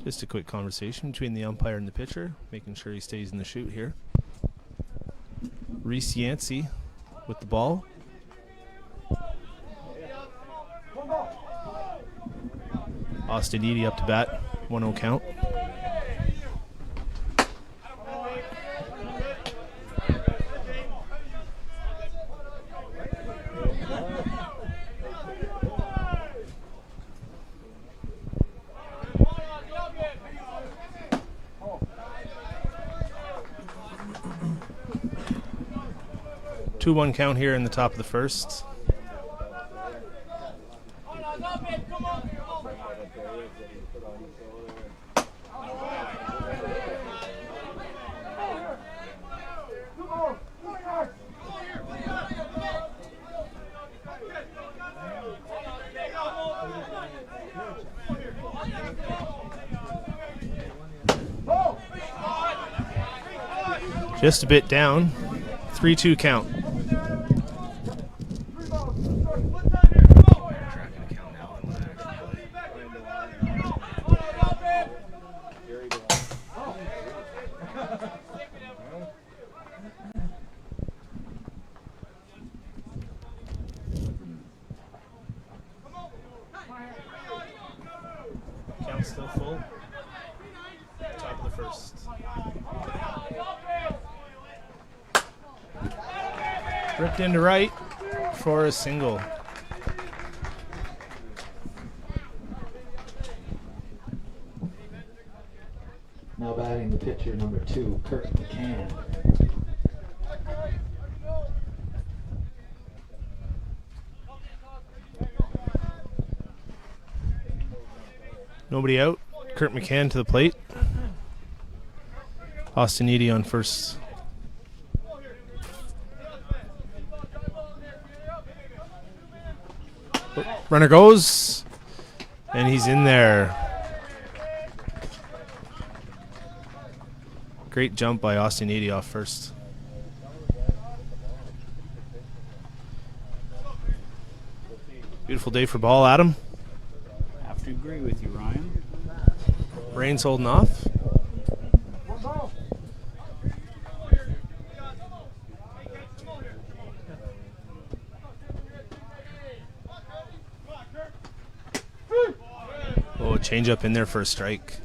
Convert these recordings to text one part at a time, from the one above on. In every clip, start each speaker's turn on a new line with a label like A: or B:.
A: Just a quick conversation between the umpire and the pitcher, making sure he stays in the chute here. Reese Yancey with the ball. Austin Eady up to bat, 1-0 count. Two-one count here in the top of the first. Just a bit down. 3-2 count. Count still full. Top of the first. Ripped into right for a single.
B: Now batting the pitcher, number 2, Kurt McCann.
A: Nobody out. Kurt McCann to the plate. Austin Eady on first. Runner goes, and he's in there. Great jump by Austin Eady off first. Beautiful day for ball, Adam.
C: I have to agree with you, Ryan.
A: Rain's holding off. Oh, change up in there for a strike.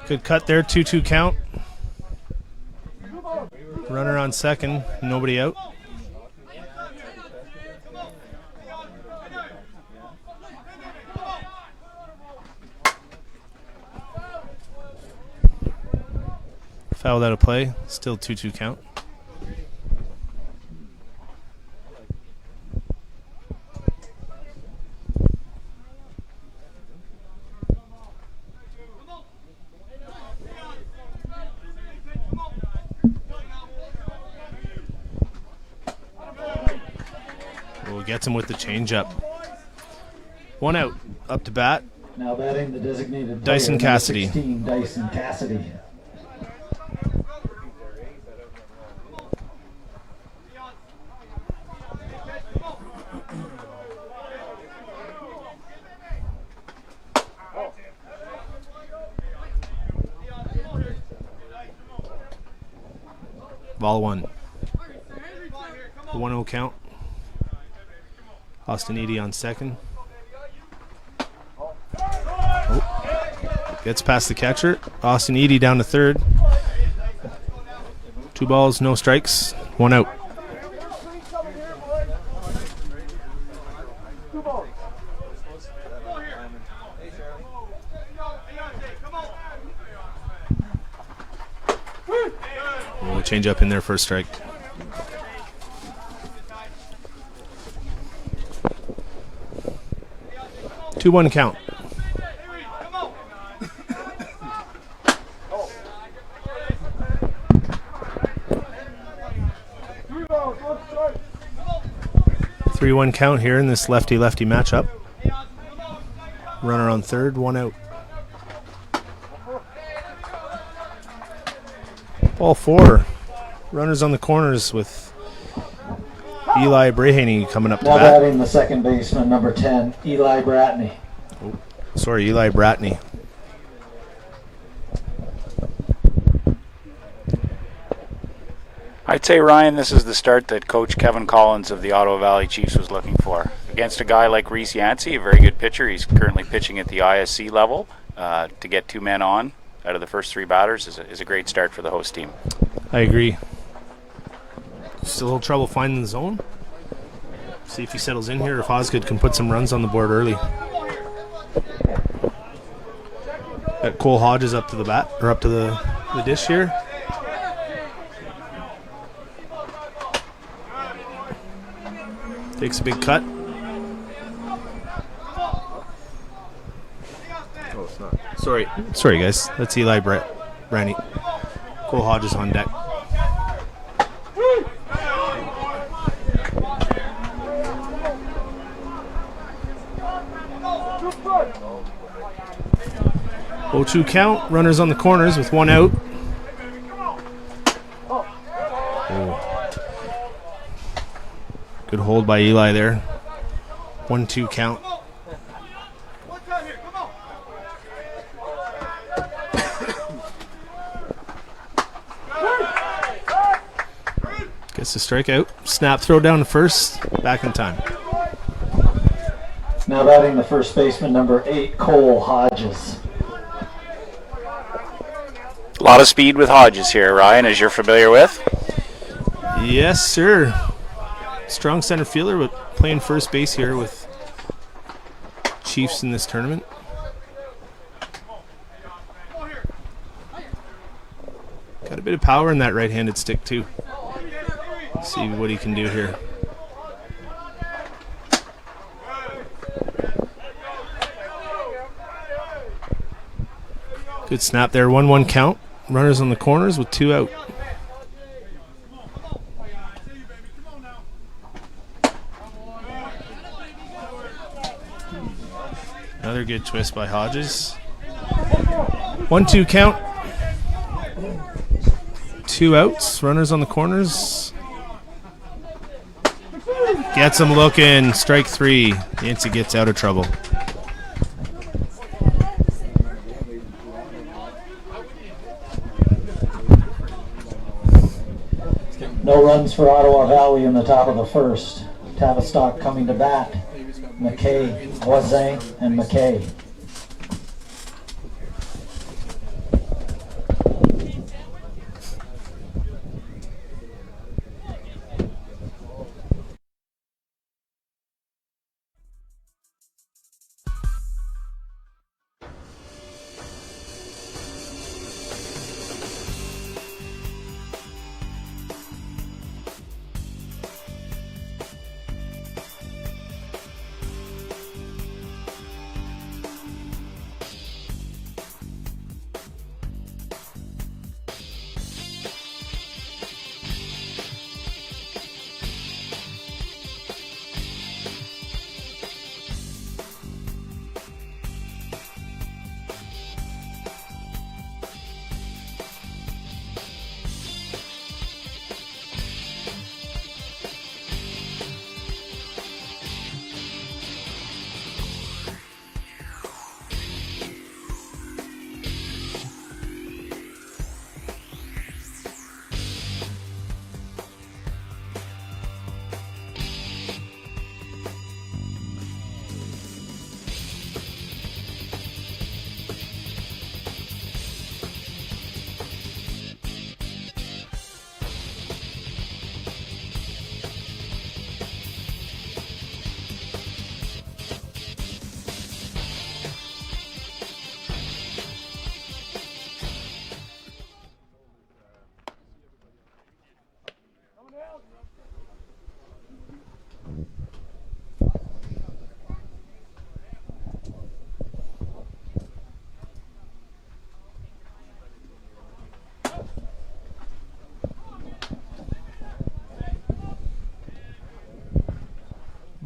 A: Good cut there, 2-2 count. Runner on second, nobody out. Fouled out of play, still 2-2 count. Gets him with the changeup. One out, up to bat.
B: Now batting the designated
A: Dyson
B: player,
A: Cassidy.
B: 16, Dyson Cassidy.
A: Ball one. The 1-0 count. Austin Eady on second. Oh. Gets past the catcher. Austin Eady down to third. 2 balls, no strikes, 1 out. We'll change up in there for a strike. 3-1 count here in this lefty-lefty matchup. Runner on third, 1 out. Ball 4. Runners on the corners with Eli Brahaney coming up to
B: Now
A: bat.
B: batting the second baseman, number 10, Eli Bratney.
A: Eli Bratney.
C: I'd say, Ryan, this is the start that Coach Kevin Collins of the Ottawa Valley Chiefs was looking for. Against a guy like Reese Yancey, a very good pitcher. He's currently pitching at the ISC level. To get 2 men on out of the first 3 batters is a great start for the host team.
A: I agree. Just a little trouble finding the zone. See if he settles in here, if Osgood can put some runs on the board early. Got Cole Hodges up to the bat, or up to the dish here. Takes a big cut. Oh, it's not. Sorry, guys. That's Eli Branny. Cole Hodges on deck. O2 count. Runners on the corners with 1 out. Good hold by Eli there. 1-2 count. Gets the strikeout. Snap, throw down to first. Back in time.
B: Now batting the first baseman, number 8, Cole Hodges.
C: A lot of speed with Hodges here, Ryan, as you're familiar with.
A: Yes, sir. Strong center fielder, but playing first base here with Chiefs in this tournament. Got a bit of power in that right-handed stick, too. See what he can do here. Good snap there. 1-1 count. Runners on the corners with 2 out. Another good twist by Hodges. 1-2 count. 2 outs. Runners on the corners. Gets him looking. Strike 3. Yancey gets out of trouble.
B: No runs for Ottawa Valley in the top of the first. Tavistock coming to bat. McKay, Voisin, and McKay.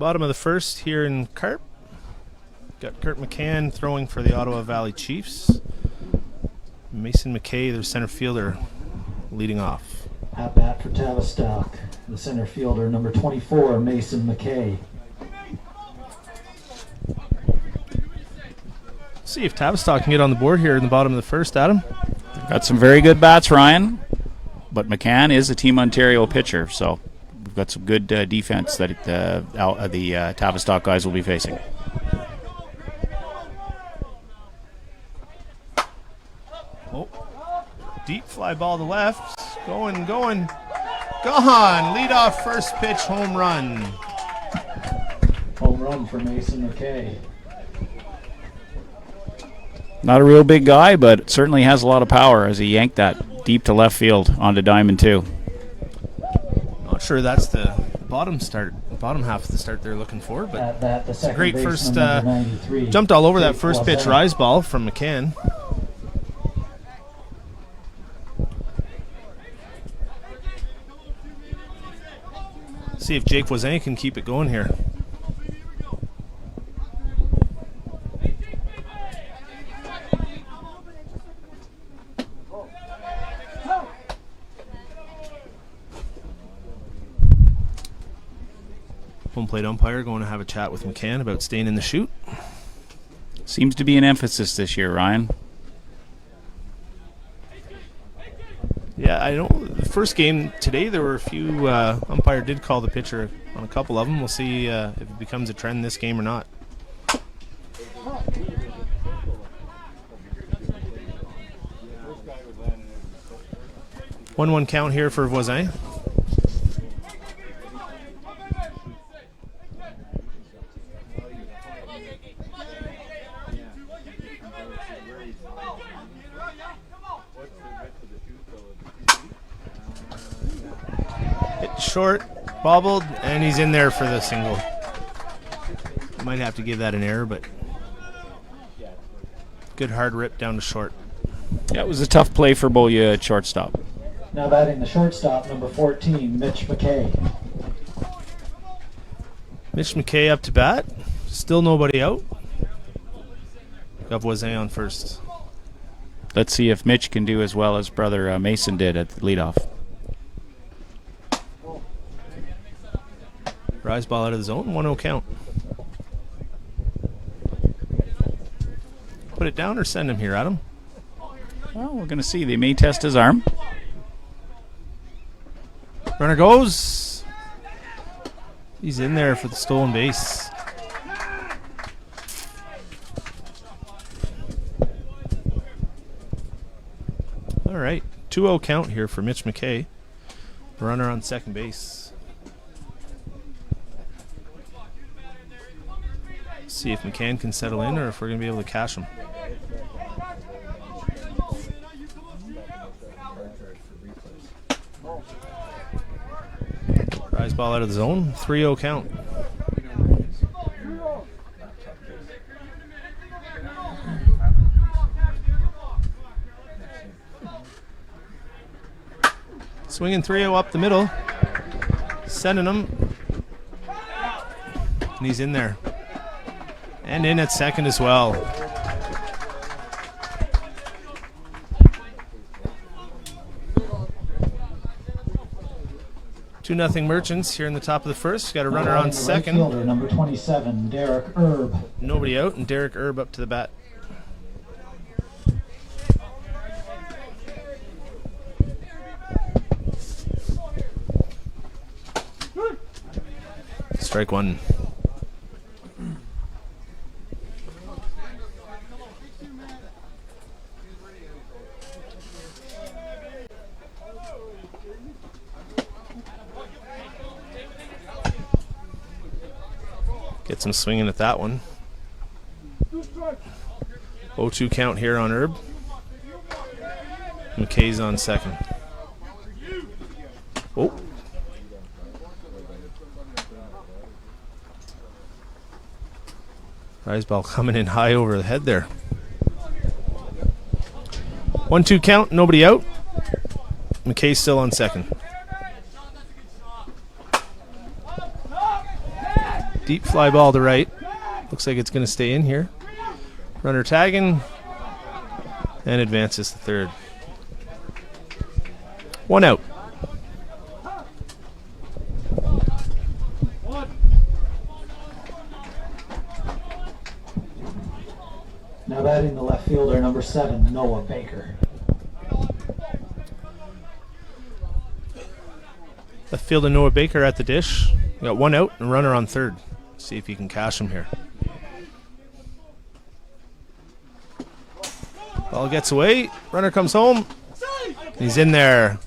A: Bottom of the first here in Carp. Got Kurt McCann throwing for the Ottawa Valley Chiefs. Mason McKay, their center fielder, leading off.
B: At bat for Tavistock, the center fielder, number 24, Mason McKay.
A: See if Tavistock can get on the board here in the bottom of the first, Adam.
C: Got some very good bats, Ryan, but McCann is a Team Ontario pitcher, so we've got some good defense that the Tavistock guys will be facing.
A: Oh, deep fly ball to left. Going. Gone. Lead off first pitch, home run.
B: Home run for Mason McKay.
C: Not a real big guy, but certainly has a lot of power as he yanked that deep to left field onto diamond 2.
A: Not sure that's the bottom half of the start they're looking for, but it's a great first. Jumped all over that first pitch rise ball from McCann. See if Jake Voisin can keep it going here. Home plate umpire going to have a chat with McCann about staying in the chute.
C: Seems to be an emphasis this year, Ryan.
A: Yeah, I know the first game today there were a few umpire did call the pitcher on a couple of them. We'll see if it becomes a trend this game or not. 1-1 count here for Voisin. Short, bobbled, and he's in there for the single. Might have to give that an error, but good hard rip down to short.
C: Yeah, it was a tough play for Bolya at shortstop.
B: Now batting the shortstop, number 14, Mitch McKay.
A: Mitch McKay up to bat. Still nobody out. Got Voisin on first.
C: Let's see if Mitch can do as well as brother Mason did at the leadoff. Rise ball out of the zone, 1-0 count. Put it down or send him here, Adam? Well, we're going to see. They may test his arm.
A: Runner goes. He's in there for the stolen base. All right, 2-0 count here for Mitch McKay. Runner on second base. See if McCann can settle in or if we're going to be able to cash him. Rise ball out of the zone, 3-0 count. Swinging 3-0 up the middle. Sending him. And he's in there. And in at second as well. Two nothing Merchants here in the top of the first. Got a runner on second.
B: Right fielder, number 27, Derek Erb.
A: Nobody out, and Derek Erb up to the bat. Strike one. Get some swinging at that one. 0-2 count here on Erb. McKay's on second. Oh. Rise ball coming in high over the head there. 1-2 count, nobody out. McKay's still on second. Deep fly ball to right. Looks like it's going to stay in here. Runner tagging and advances to third. 1 out.
B: Now batting the left fielder, number 7, Noah Baker.
A: Left fielder Noah Baker at the dish. We got 1 out and runner on third. See if he can cash him here. Ball gets away. Runner comes home. He's in there.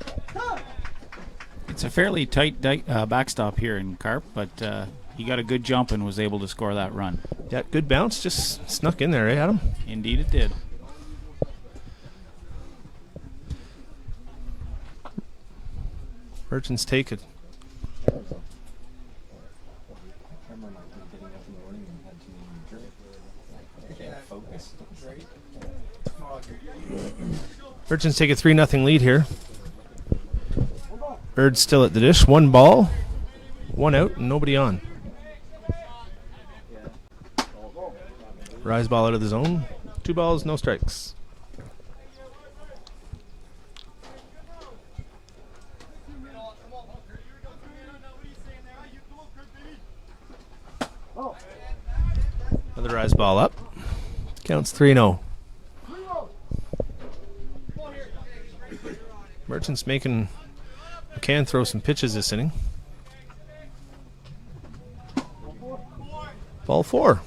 D: It's a fairly tight backstop here in Carp, but he got a good jump and was able to score that run.
A: Yeah, good bounce. Just snuck in there, eh, Adam?
D: Indeed it did.
A: Merchants take it. Merchants take a 3-0 lead here. Bird's still at the dish. 1 ball, 1 out, and nobody on. Rise ball out of the zone. 2 balls, no strikes. Another rise ball up. Counts 3-0. Merchants making McCann throw some pitches this inning. Ball 4.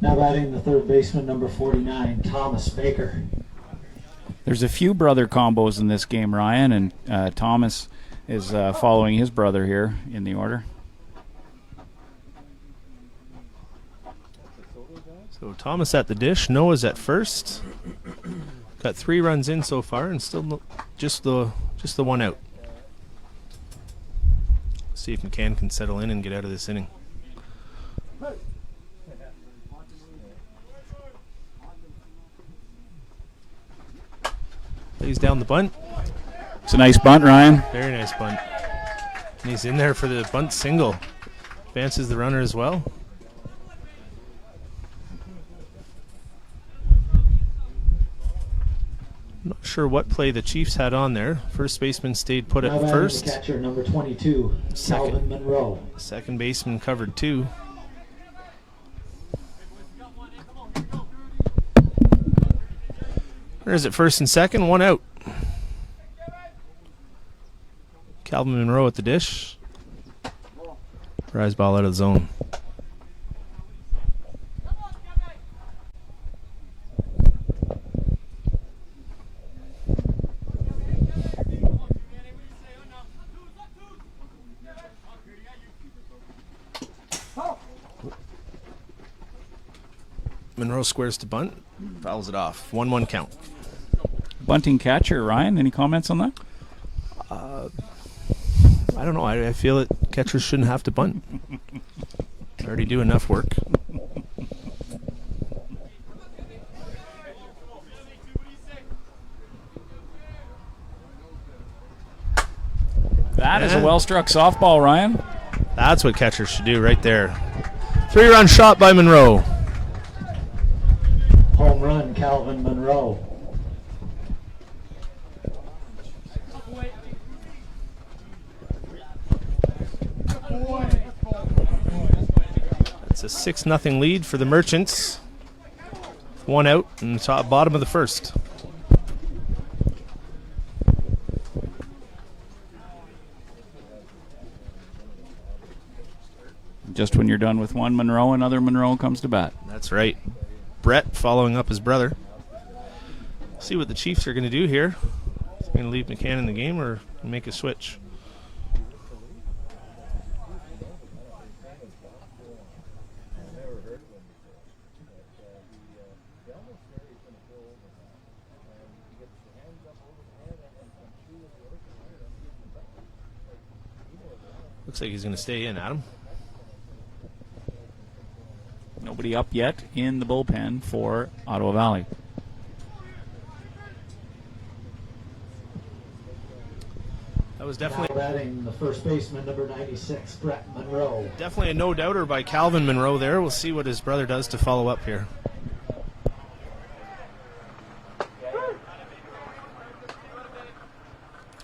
B: Now batting the third baseman, number 49, Thomas Baker.
D: There's a few brother combos in this game, Ryan, and Thomas is following his brother here in the order.
A: So Thomas at the dish, Noah's at first. Got 3 runs in so far, and still just the 1 out. See if McCann can settle in and get out of this inning. Lays down the bunt.
D: It's a nice bunt, Ryan.
A: Very nice bunt. And he's in there for the bunt single. Advances the runner as well. Not sure what play the Chiefs had on there. First baseman stayed put at first.
B: The catcher, number 22, Calvin Monroe.
A: Second baseman covered 2. There's it first and second, 1 out. Calvin Monroe at the dish. Rise ball out of the zone. Monroe squares to bunt, fouls it off. 1-1 count.
D: Bunting catcher, Ryan, any comments on that?
A: I don't know. I feel that catchers shouldn't have to bunt. They already do enough work.
D: That is a well-struck softball, Ryan.
A: That's what catchers should do right there. 3-run shot by Monroe.
B: Home run, Calvin Monroe.
A: It's a 6-0 lead for the Merchants. 1 out in the bottom of the first.
D: Just when you're done with one Monroe, another Monroe comes to bat.
A: That's right. Brett following up his brother. See what the Chiefs are going to do here. Is he going to leave McCann in the game or make a switch? Looks like he's going to stay in, Adam.
D: Nobody up yet in the bullpen for Ottawa Valley.
A: That was
B: Now
A: definitely
B: batting the first baseman, number 96, Brett Monroe.
A: definitely a no-doubter by Calvin Monroe there. We'll see what his brother does to follow up here.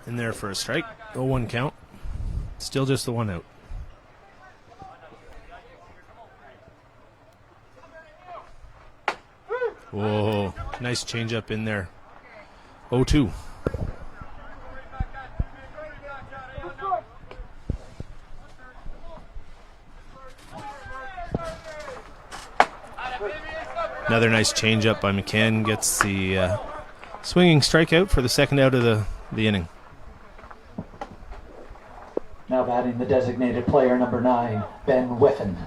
A: In there for a strike. 0-1 count. Still just the one out. Whoa, nice changeup in there. 0-2. Another nice changeup by McCann. Gets the swinging strikeout for the second out of the inning.
B: Now batting the designated player, number 9, Ben Whiffen.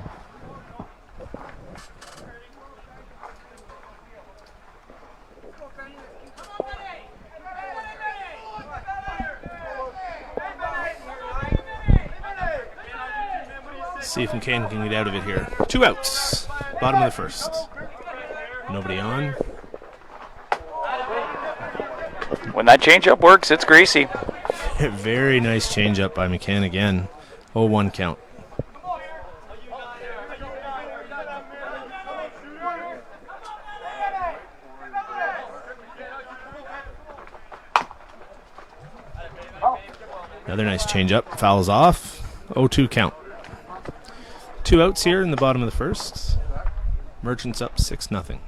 A: See if McCann can get out of it here. 2 outs. Bottom of the first. Nobody on.
C: When that changeup works, it's greasy.
A: Very nice changeup by McCann again. 0-1 count. Another nice changeup. Fouls off. 0-2 count. 2 outs here in the bottom of the first. Merchants up 6-0.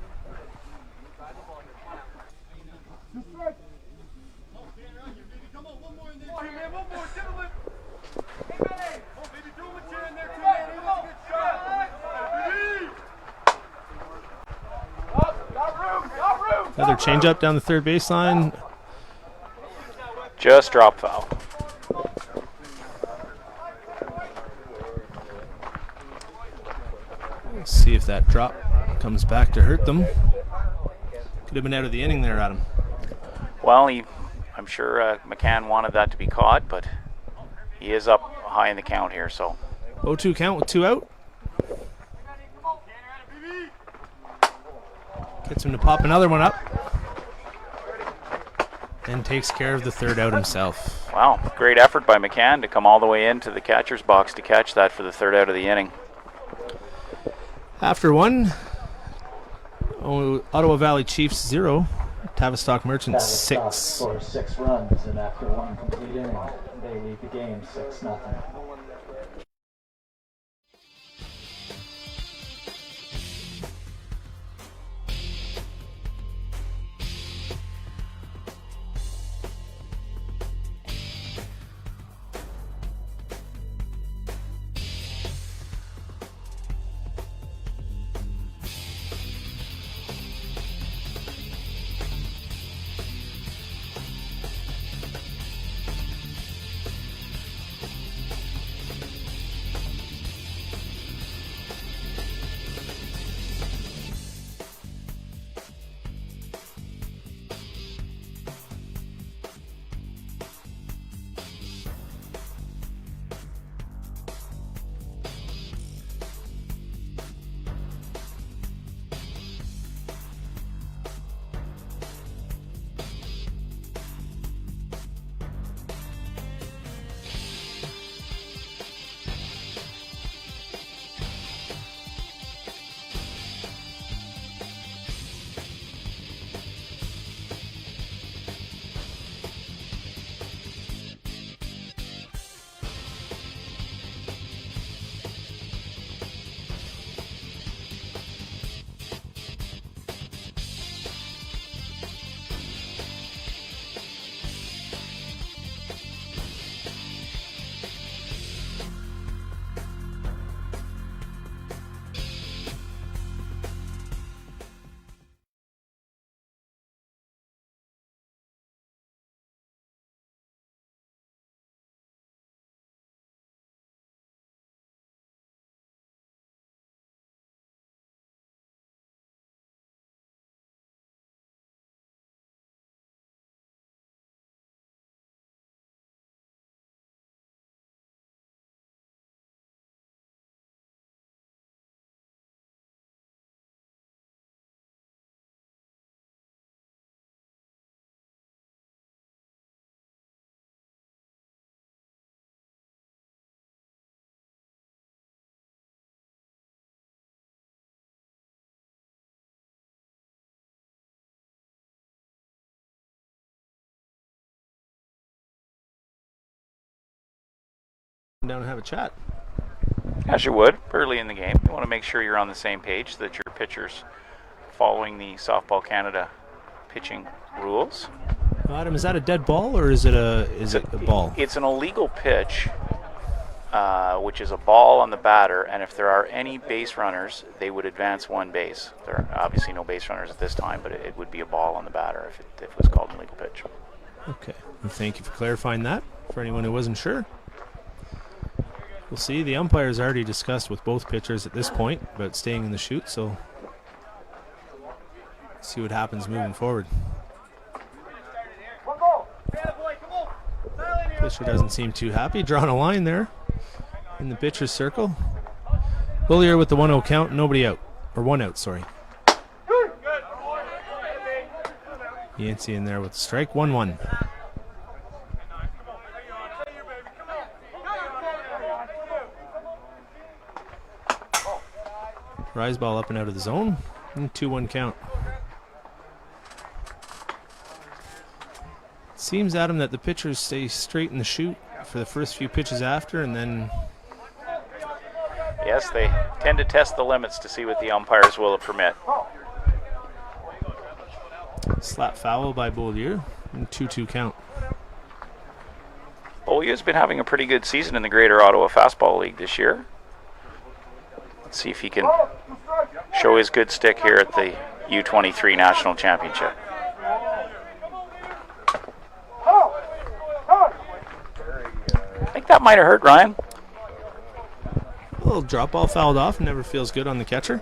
A: Another changeup down the third baseline.
C: Just drop foul.
A: Let's see if that drop comes back to hurt them. Could have been out of the inning there, Adam.
C: Well, I'm sure McCann wanted that to be caught, but he is up high in the count here, so.
A: 0-2 count with 2 out. Gets him to pop another one up. And takes care of the third out himself.
C: Wow, great effort by McCann to come all the way into the catcher's box to catch that for the third out of the inning.
A: After one, Ottawa Valley Chiefs 0, Tavistock Merchants
B: Tavistock
A: 6.
B: scores 6 runs, and after one complete inning, they lead the game 6-0.
A: Down and have a chat.
C: As you would early in the game. You want to make sure you're on the same page, that your pitcher's following the Softball Canada pitching rules.
A: Adam, is that a dead ball or is it a ball?
C: It's an illegal pitch, which is a ball on the batter, and if there are any base runners, they would advance one base. There are obviously no base runners at this time, but it would be a ball on the batter if it was called an illegal pitch.
A: Okay, well, thank you for clarifying that for anyone who wasn't sure. We'll see. The umpires already discussed with both pitchers at this point about staying in the chute, so let's see what happens moving forward. Pitcher doesn't seem too happy. Drawing a line there in the pitcher's circle. Bullier with the 1-0 count, nobody out. Or 1 out, sorry. Yancey in there with the strike, 1-1. Rise ball up and out of the zone. And 2-1 count. Seems, Adam, that the pitchers stay straight in the chute for the first few pitches after, and then...
C: Yes, they tend to test the limits to see what the umpires will permit.
A: Slap foul by Beaulieu. And 2-2 count.
C: Beaulieu's been having a pretty good season in the Greater Ottawa Fastball League this year. Let's see if he can show his good stick here at the U23 National Championship. I think that might have hurt Ryan.
A: A little drop ball fouled off. Never feels good on the catcher.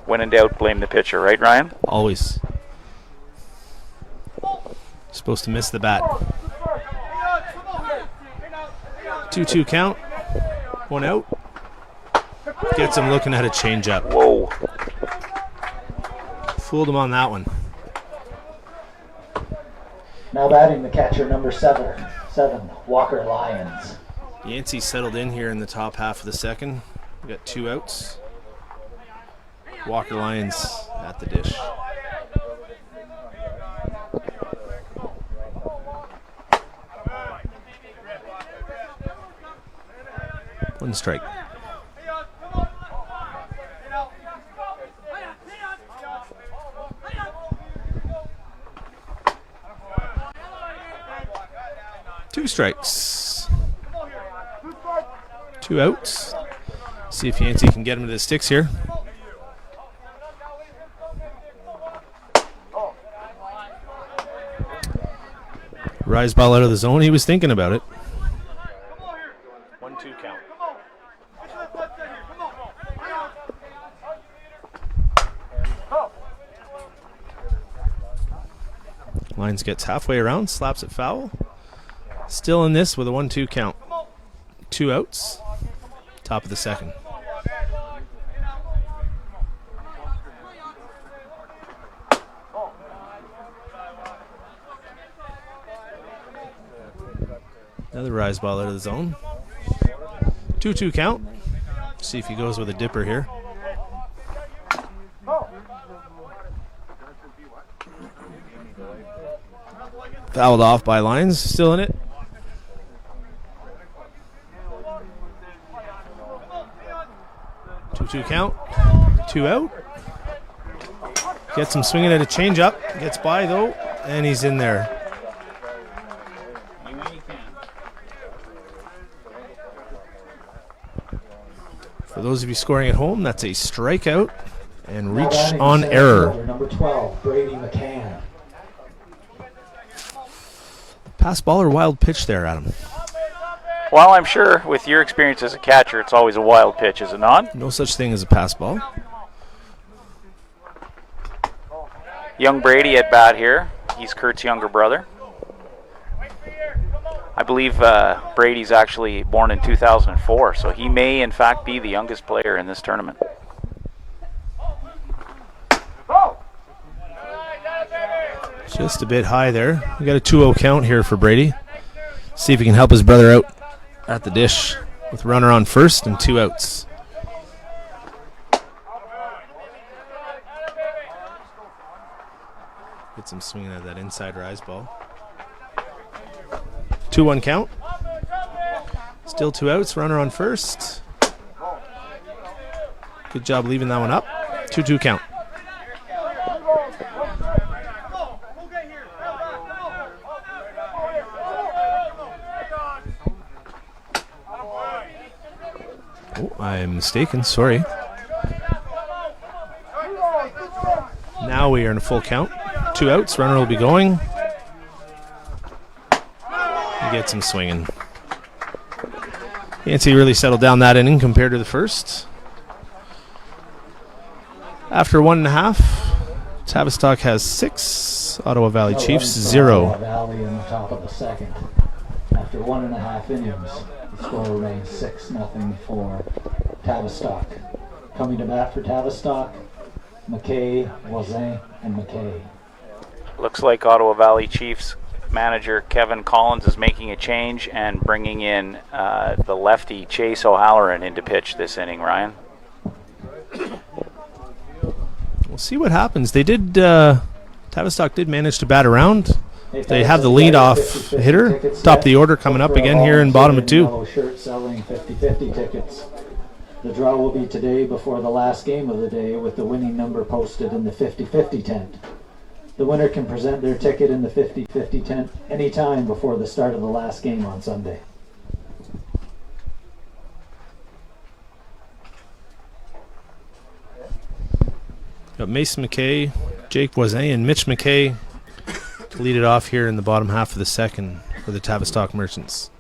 C: When in doubt, blame the pitcher, right, Ryan?
A: Always. Supposed to miss the bat. 2-2 count. 1 out. Gets him looking at a changeup.
C: Whoa.
A: Fooled him on that one.
B: Now batting the catcher, number 7, Walker Lyons.
A: Yancey settled in here in the top half of the second. We got 2 outs. Walker Lyons at the dish. One strike. Two strikes. 2 outs. See if Yancey can get him to the sticks here. Rise ball out of the zone. He was thinking about it. 1-2 count. Lyons gets halfway around, slaps it foul. Still in this with a 1-2 count. 2 outs. Top of the second. Another rise ball out of the zone. 2-2 count. See if he goes with a dipper here. Fouled off by Lyons. Still in it. Two count. 2 out. Gets him swinging at a changeup. Gets by though, and he's in there. For those of you scoring at home, that's a strikeout and reach on error.
B: Number 12, Brady McCann.
A: Pass ball or wild pitch there, Adam?
C: Well, I'm sure with your experience as a catcher, it's always a wild pitch, is it not?
A: No such thing as a pass ball.
C: Young Brady at bat here. He's Kurt's younger brother. I believe Brady's actually born in 2004, so he may in fact be the youngest player in this tournament.
A: Just a bit high there. We got a 2-0 count here for Brady. See if he can help his brother out at the dish with runner on first and 2 outs. Get some swinging at that inside rise ball. 2-1 count. Still 2 outs. Runner on first. Good job leaving that one up. 2-2 count. Oh, I'm mistaken. Sorry. Now we are in a full count. 2 outs. Runner will be going. Get some swinging. Yancey really settled down that inning compared to the first. After 1.5, Tavistock has 6. Ottawa Valley Chiefs 0.
B: Ottawa Valley in the top of the second. After 1.5 innings, the score remains 6-0 for Tavistock. Coming to bat for Tavistock, McKay, Voisin, and McKay.
C: Looks like Ottawa Valley Chiefs manager Kevin Collins is making a change and bringing in the lefty Chase O'Halloran into pitch this inning, Ryan.
A: We'll see what happens. They did, Tavistock did manage to bat around. They have the lead-off hitter, top of the order, coming up again here in bottom of 2.
B: Yellow shirt selling 50-50 tickets. The draw will be today before the last game of the day with the winning number posted in the 50-50 tent. The winner can present their ticket in the 50-50 tent anytime before the start of the last game on Sunday.
A: Got Mason McKay, Jake Voisin, and Mitch McKay to lead it off here in the bottom half of the second for the Tavistock Merchants.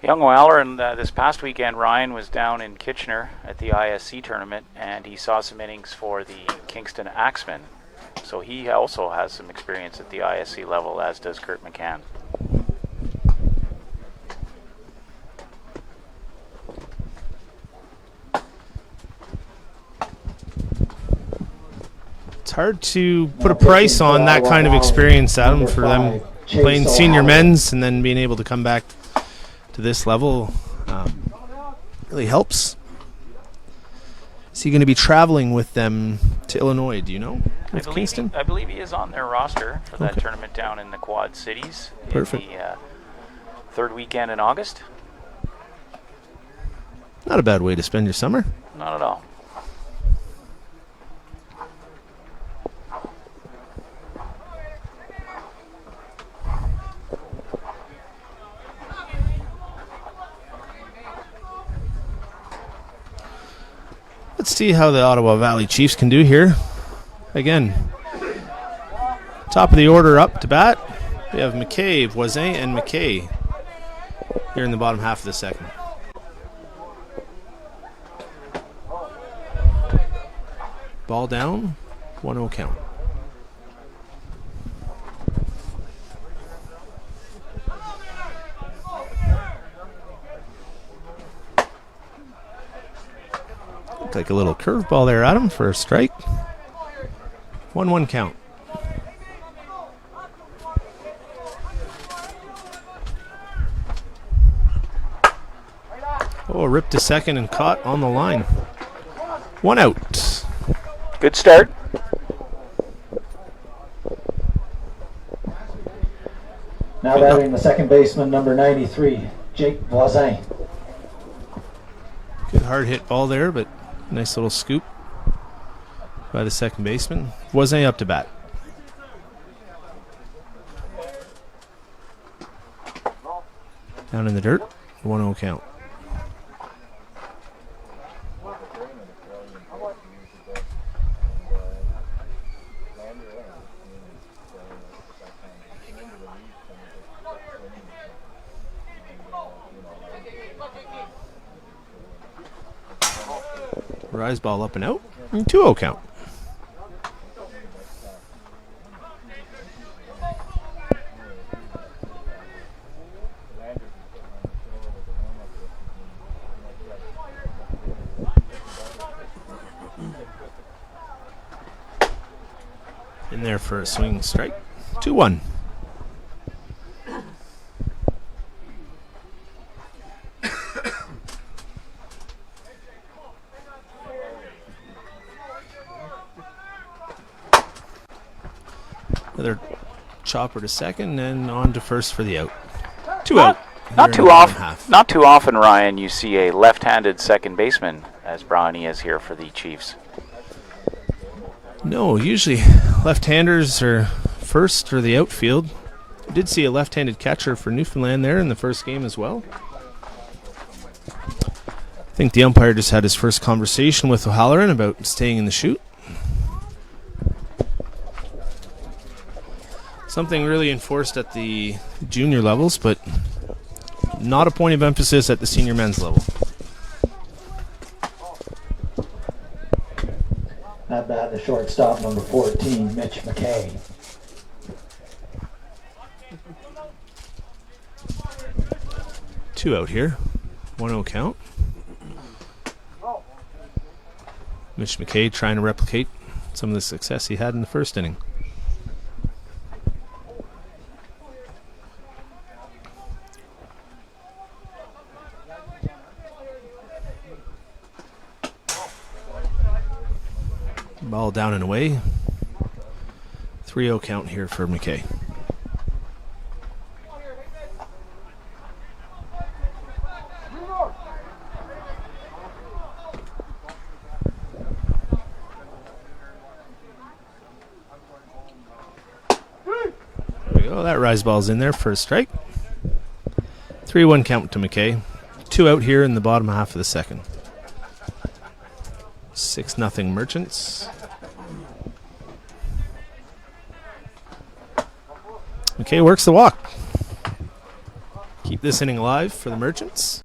C: Young O'Halloran this past weekend, Ryan, was down in Kitchener at the ISC tournament, and he saw some innings for the Kingston Axemen. So he also has some experience at the ISC level, as does Kurt McCann.
A: It's hard to put a price on that kind of experience, Adam, for them playing senior men's and then being able to come back to this level. Really helps. Is he going to be traveling with them to Illinois, do you know, with Kingston?
C: I believe he is on their roster for that tournament down in the Quad Cities.
A: Perfect.
C: In the third weekend in August.
A: Not a bad way to spend your summer.
C: Not at all.
A: Let's see how the Ottawa Valley Chiefs can do here. Again, top of the order up to bat. We have McKay, Voisin, and McKay here in the bottom half of the second. Ball down, 1-0 count. Like a little curveball there, Adam, for a strike. 1-1 count. Oh, ripped to second and caught on the line. 1 out.
C: Good start.
B: Now batting the second baseman, number 93, Jake Voisin.
A: Good hard hit ball there, but nice little scoop by the second baseman. Voisin up to bat. Down in the dirt, 1-0 count. Rise ball up and out. 2-0 count. In there for a swinging strike. 2-1. Another chopper to second and on to first for the out. 2 out.
C: Not too often, Ryan, you see a left-handed second baseman as Brownie is here for the Chiefs.
A: No, usually left-handers are first or the outfield. We did see a left-handed catcher for Newfoundland there in the first game as well. I think the umpire just had his first conversation with O'Halloran about staying in the chute. Something really enforced at the junior levels, but not a point of emphasis at the senior men's level.
B: At bat, the shortstop, number 14, Mitch McKay.
A: Two out here. 1-0 count. Mitch McKay trying to replicate some of the success he had in the first inning. Ball down and away. 3-0 count here for McKay. There we go. That rise ball's in there for a strike. 3-1 count to McKay. 2 out here in the bottom half of the second. 6-0 Merchants. McKay works the walk. Keep this inning alive for the Merchants.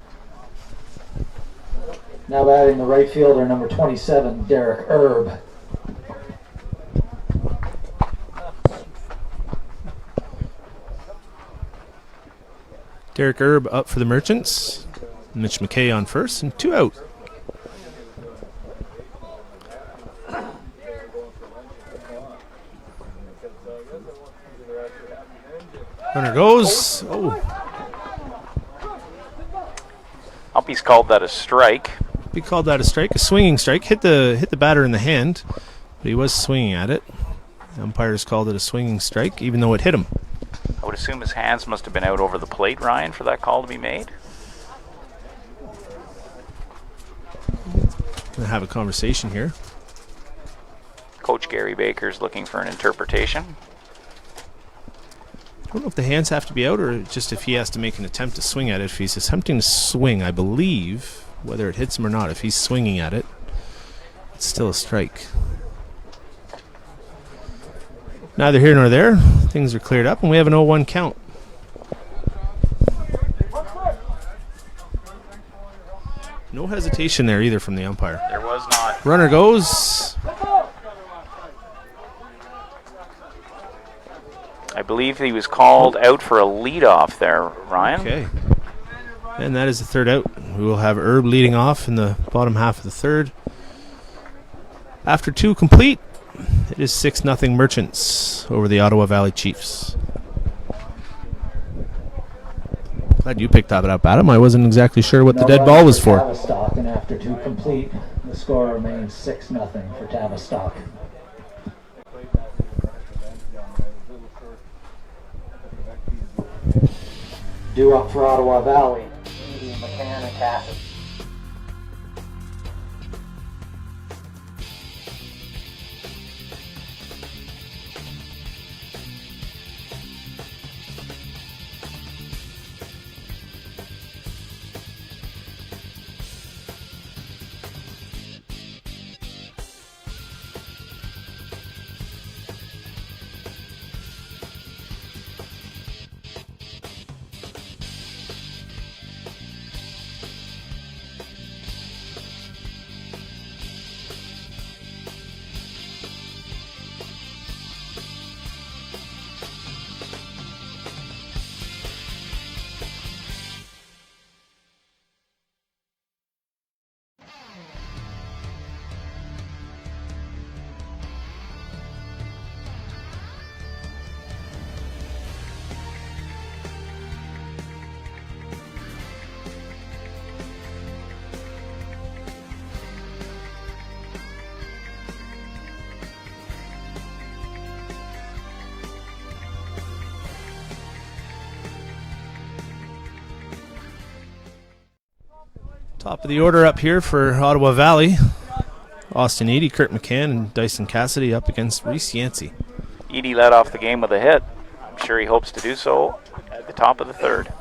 B: Now batting the right fielder, number 27, Derek Erb.
A: Derek Erb up for the Merchants. Mitch McKay on first and 2 out. Runner goes. Oh.
C: Umpy's called that a strike.
A: He called that a strike, a swinging strike. Hit the batter in the hand, but he was swinging at it. The umpires called it a swinging strike, even though it hit him.
C: I would assume his hands must have been out over the plate, Ryan, for that call to be made.
A: Gonna have a conversation here.
C: Coach Gary Baker's looking for an interpretation.
A: I don't know if the hands have to be out or just if he has to make an attempt to swing at it. If he's attempting to swing, I believe, whether it hits him or not, if he's swinging at it, it's still a strike. Neither here nor there. Things are cleared up, and we have an 0-1 count. No hesitation there either from the umpire.
C: There was not.
A: Runner goes.
C: I believe he was called out for a leadoff there, Ryan.
A: Okay. And that is the third out. We will have Erb leading off in the bottom half of the third. After 2 complete, it is 6-0 Merchants over the Ottawa Valley Chiefs. Glad you picked that up, Adam. I wasn't exactly sure what the dead ball was for.
B: Tavistock, and after 2 complete, the score remains 6-0 for Tavistock. Due up for Ottawa Valley, Edie, McCann, and Cassidy.
A: Top of the order up here for Ottawa Valley. Austin Eady, Kurt McCann, and Dyson Cassidy up against Reese Yancey.
C: Edie led off the game with a hit. I'm sure he hopes to do so at the top of the third.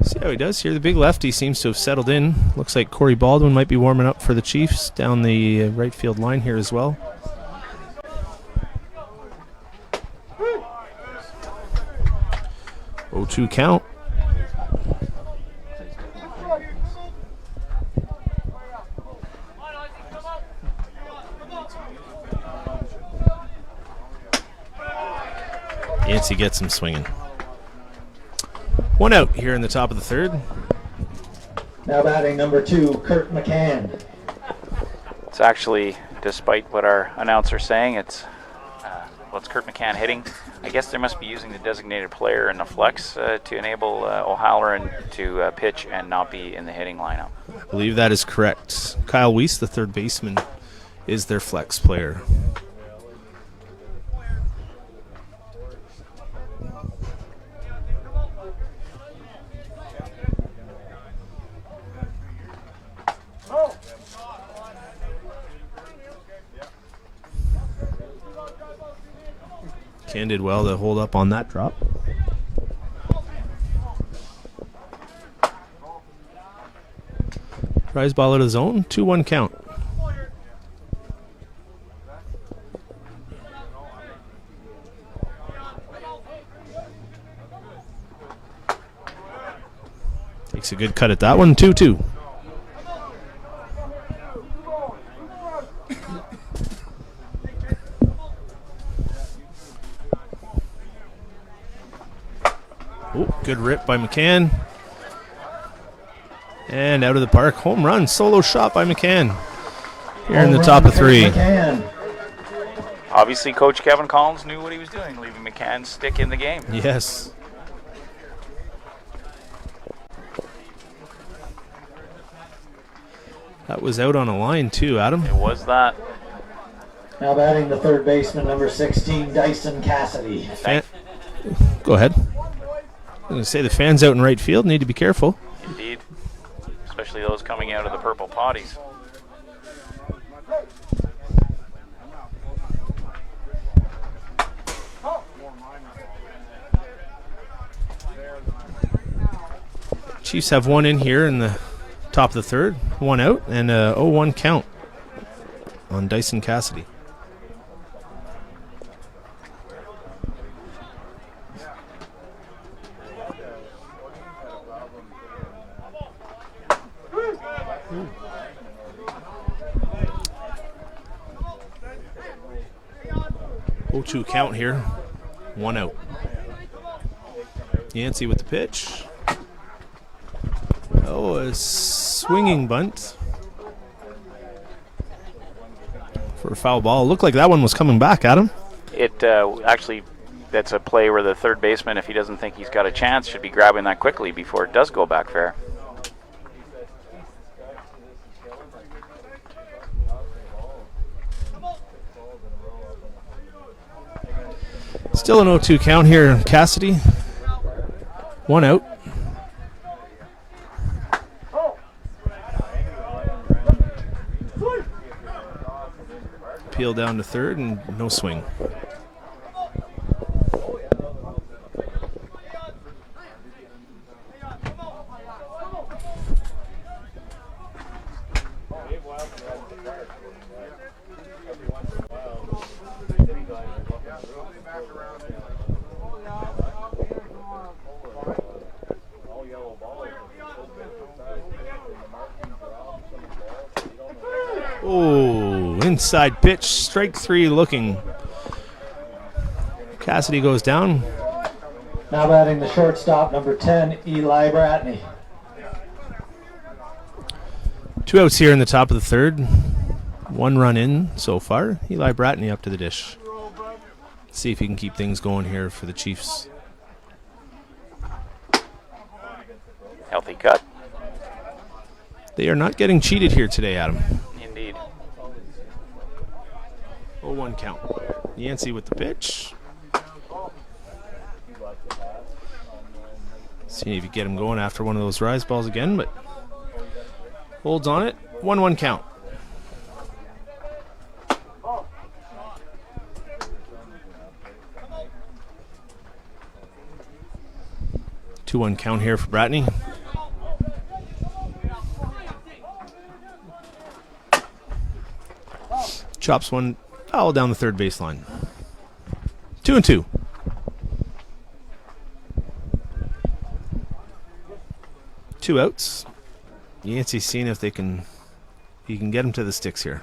A: See how he does here. The big lefty seems to have settled in. Looks like Corey Baldwin might be warming up for the Chiefs down the right field line here as well. O2 count. Yancey gets him swinging. One out here in the top of the third.
B: Now batting number 2, Kurt McCann.
C: It's actually, despite what our announcer's saying, it's Kurt McCann hitting. I guess they must be using the designated player in the flex to enable O'Halloran to pitch and not be in the hitting lineup.
A: I believe that is correct. Kyle Weiss, the third baseman, is their flex player. Ken did well to hold up on that drop. Rise ball out of the zone, 2-1 count. Takes a good cut at that one, 2-2. Good rip by McCann. And out of the park, home run, solo shot by McCann. Here in the top of 3.
C: Obviously, Coach Kevin Collins knew what he was doing, leaving McCann stick in the game.
A: Yes. That was out on a line too, Adam.
C: It was that.
B: Now batting the third baseman, number 16, Dyson Cassidy.
A: Go ahead. I'm going to say the fans out in right field need to be careful.
C: Indeed. Especially those coming out of the purple potties.
A: Chiefs have one in here in the top of the third. One out and a 0-1 count on Dyson Cassidy. O2 count here. One out. Yancey with the pitch. Oh, a swinging bunt for a foul ball. Looked like that one was coming back, Adam.
C: It actually, that's a play where the third baseman, if he doesn't think he's got a chance, should be grabbing that quickly before it does go back fair.
A: Still an 0-2 count here, Cassidy. One out. Peel down to third and no swing. Oh, inside pitch, strike 3 looking. Cassidy goes down.
B: Now batting the shortstop, number 10, Eli Bratney.
A: 2 outs here in the top of the third. 1 run in so far. Eli Bratney up to the dish. See if he can keep things going here for the Chiefs.
C: Healthy cut.
A: They are not getting cheated here today, Adam.
C: Indeed.
A: 0-1 count. Yancey with the pitch. See if you get him going after one of those rise balls again, but holds on it. 1-1 count. Two-one count here for Bratney. Chops one all down the third baseline. 2-2. Two outs. Yancey's seeing if he can get him to the sticks here.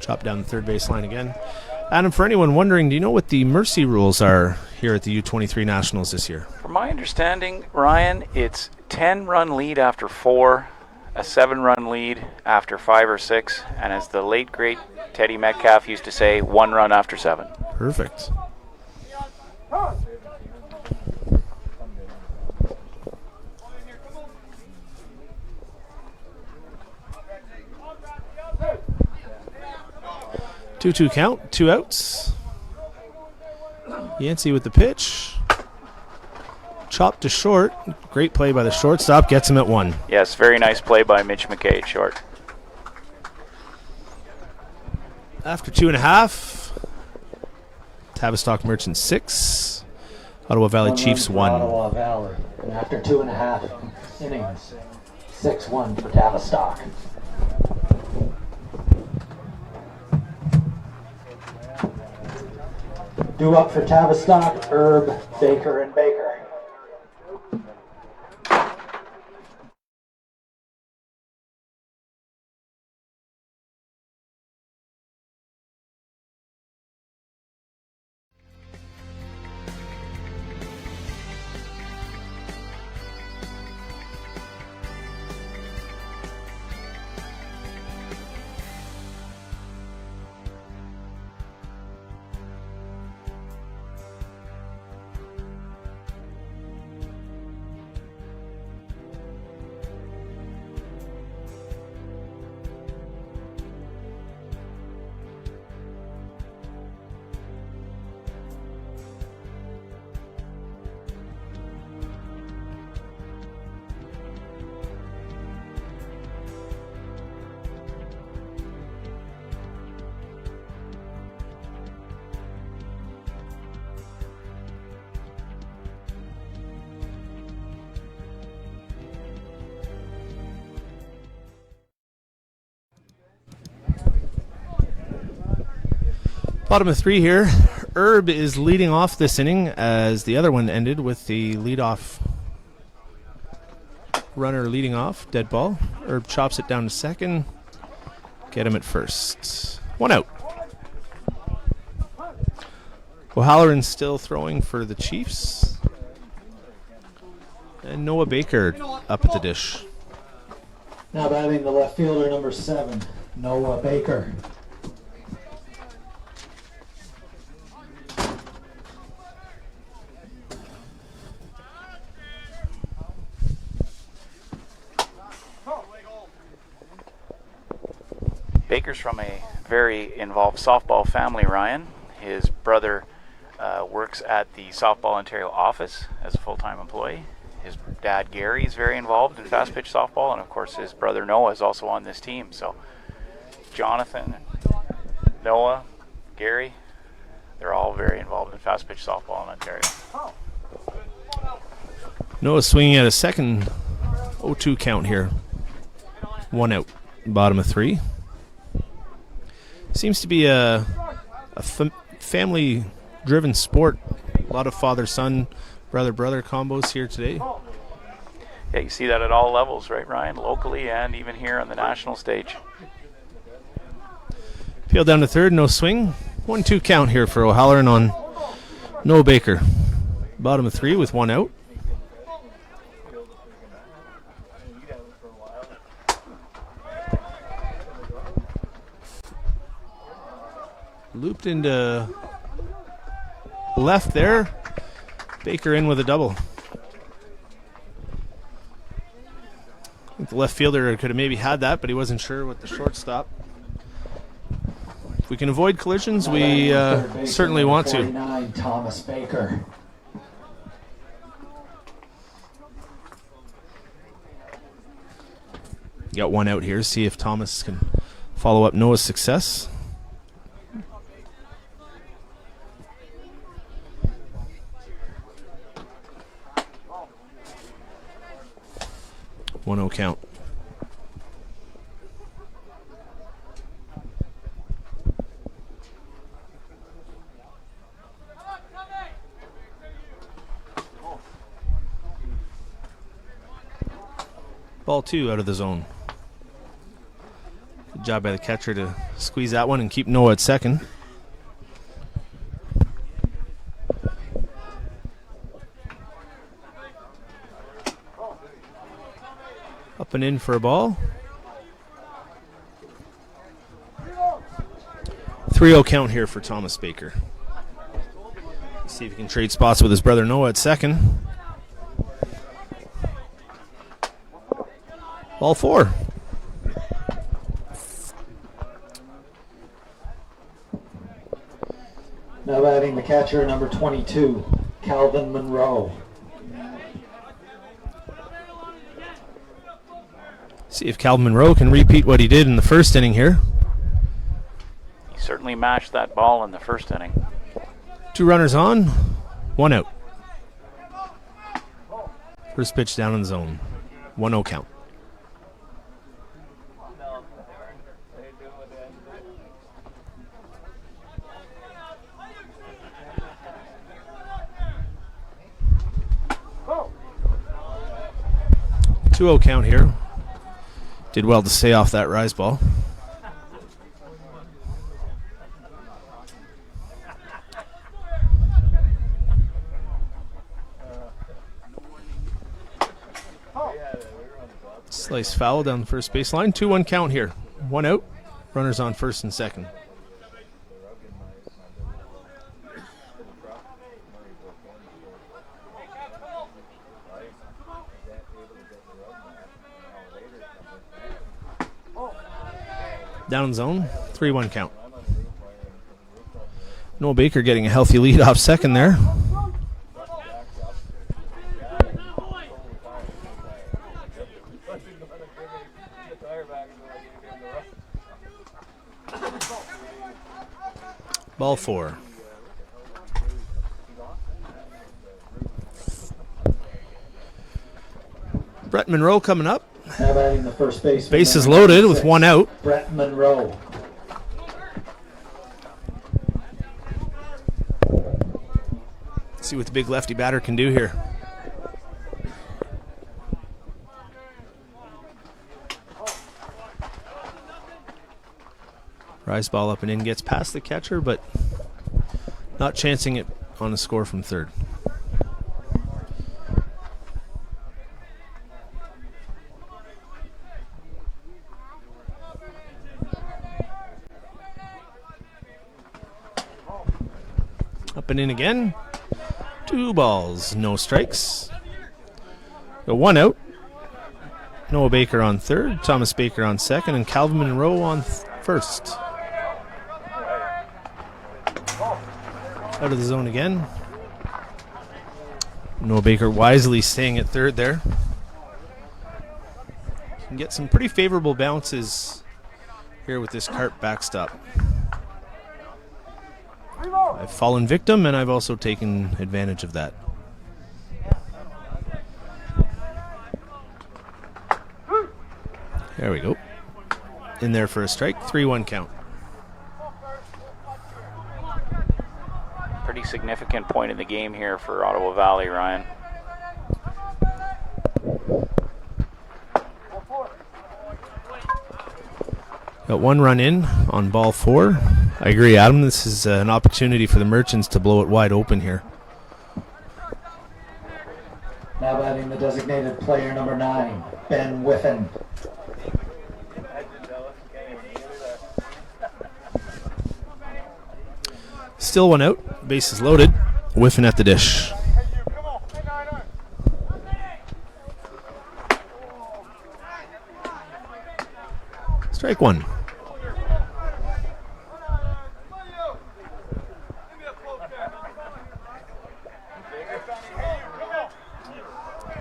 A: Chop down the third baseline again. Adam, for anyone wondering, do you know what the mercy rules are here at the U23 Nationals this year?
C: From my understanding, Ryan, it's 10-run lead after 4, a 7-run lead after 5 or 6, and as the late, great Teddy Metcalf used to say, 1 run after 7.
A: Perfect. Two count, 2 outs. Yancey with the pitch. Chopped to short. Great play by the shortstop. Gets him at 1.
C: Yes, very nice play by Mitch McKay at short.
A: After 2.5, Tavistock Merchants 6, Ottawa Valley Chiefs 1.
B: Ottawa Valley. And after 2.5 innings, 6-1 for Tavistock. Due up for Tavistock, Herb, Baker, and Baker.
A: Bottom of 3 here. Herb is leading off this inning as the other one ended with the leadoff runner leading off. Dead ball. Herb chops it down to second. Get him at first. 1 out. O'Halloran still throwing for the Chiefs. And Noah Baker up at the dish.
B: Now batting the left fielder, number 7, Noah Baker.
C: Baker's from a very involved softball family, Ryan. His brother works at the Softball Ontario office as a full-time employee. His dad, Gary, is very involved in Fastpitch softball, and of course his brother Noah is also on this team. So Jonathan, Noah, Gary, they're all very involved in Fastpitch softball in Ontario.
A: Noah swinging at a second 0-2 count here. 1 out. Bottom of 3. Seems to be a family-driven sport. A lot of father-son, brother-brother combos here today.
C: Yeah, you see that at all levels, right, Ryan? Locally and even here on the national stage.
A: Peel down to third, no swing. 1-2 count here for O'Halloran on Noah Baker. Bottom of 3 with 1 out. Looped into left there. Baker in with a double. the left fielder could have maybe had that, but he wasn't sure with the shortstop. If we can avoid collisions, we certainly want to.
B: 49, Thomas Baker.
A: Got one out here. See if Thomas can follow up Noah's success. One 0 count. Ball 2 out of the zone. Good job by the catcher to squeeze that one and keep Noah at second. Up and in for a ball. 3-0 count here for Thomas Baker. See if he can trade spots with his brother Noah at second. Ball 4.
B: Now batting the catcher, number 22, Calvin Monroe.
A: See if Calvin Monroe can repeat what he did in the first inning here.
C: He certainly mashed that ball in the first inning.
A: 2 runners on, 1 out. First pitch down in the zone. 1-0 count. Two 2-0 count here. Did well to stay off that rise ball. Slice foul down the first baseline. 2-1 count here. 1 out. Runners on first and second. Down in zone, 3-1 count. Noah Baker getting a healthy lead off second there. Ball 4. Brett Monroe coming up.
B: Now batting the first base.
A: Bases loaded with 1 out.
B: Brett Monroe.
A: See what the big lefty batter can do here. Rise ball up and in, gets past the catcher, but not chancing it on a score from third. Up and in again. 2 balls, no strikes. The 1 out. Noah Baker on third, Thomas Baker on second, and Calvin Monroe on first. Out of the zone again. Noah Baker wisely staying at third there. Can get some pretty favorable bounces here with this cart backstop. I've fallen victim, and I've also taken advantage of that. There we go. In there for a strike. 3-1 count.
C: Pretty significant point in the game here for Ottawa Valley, Ryan.
A: Got 1 run in on ball 4. I agree, Adam. This is an opportunity for the Merchants to blow it wide open here.
B: Now batting the designated player, number 9, Ben Whiffen.
A: Still 1 out. Bases loaded. Whiffen at the dish. Strike one.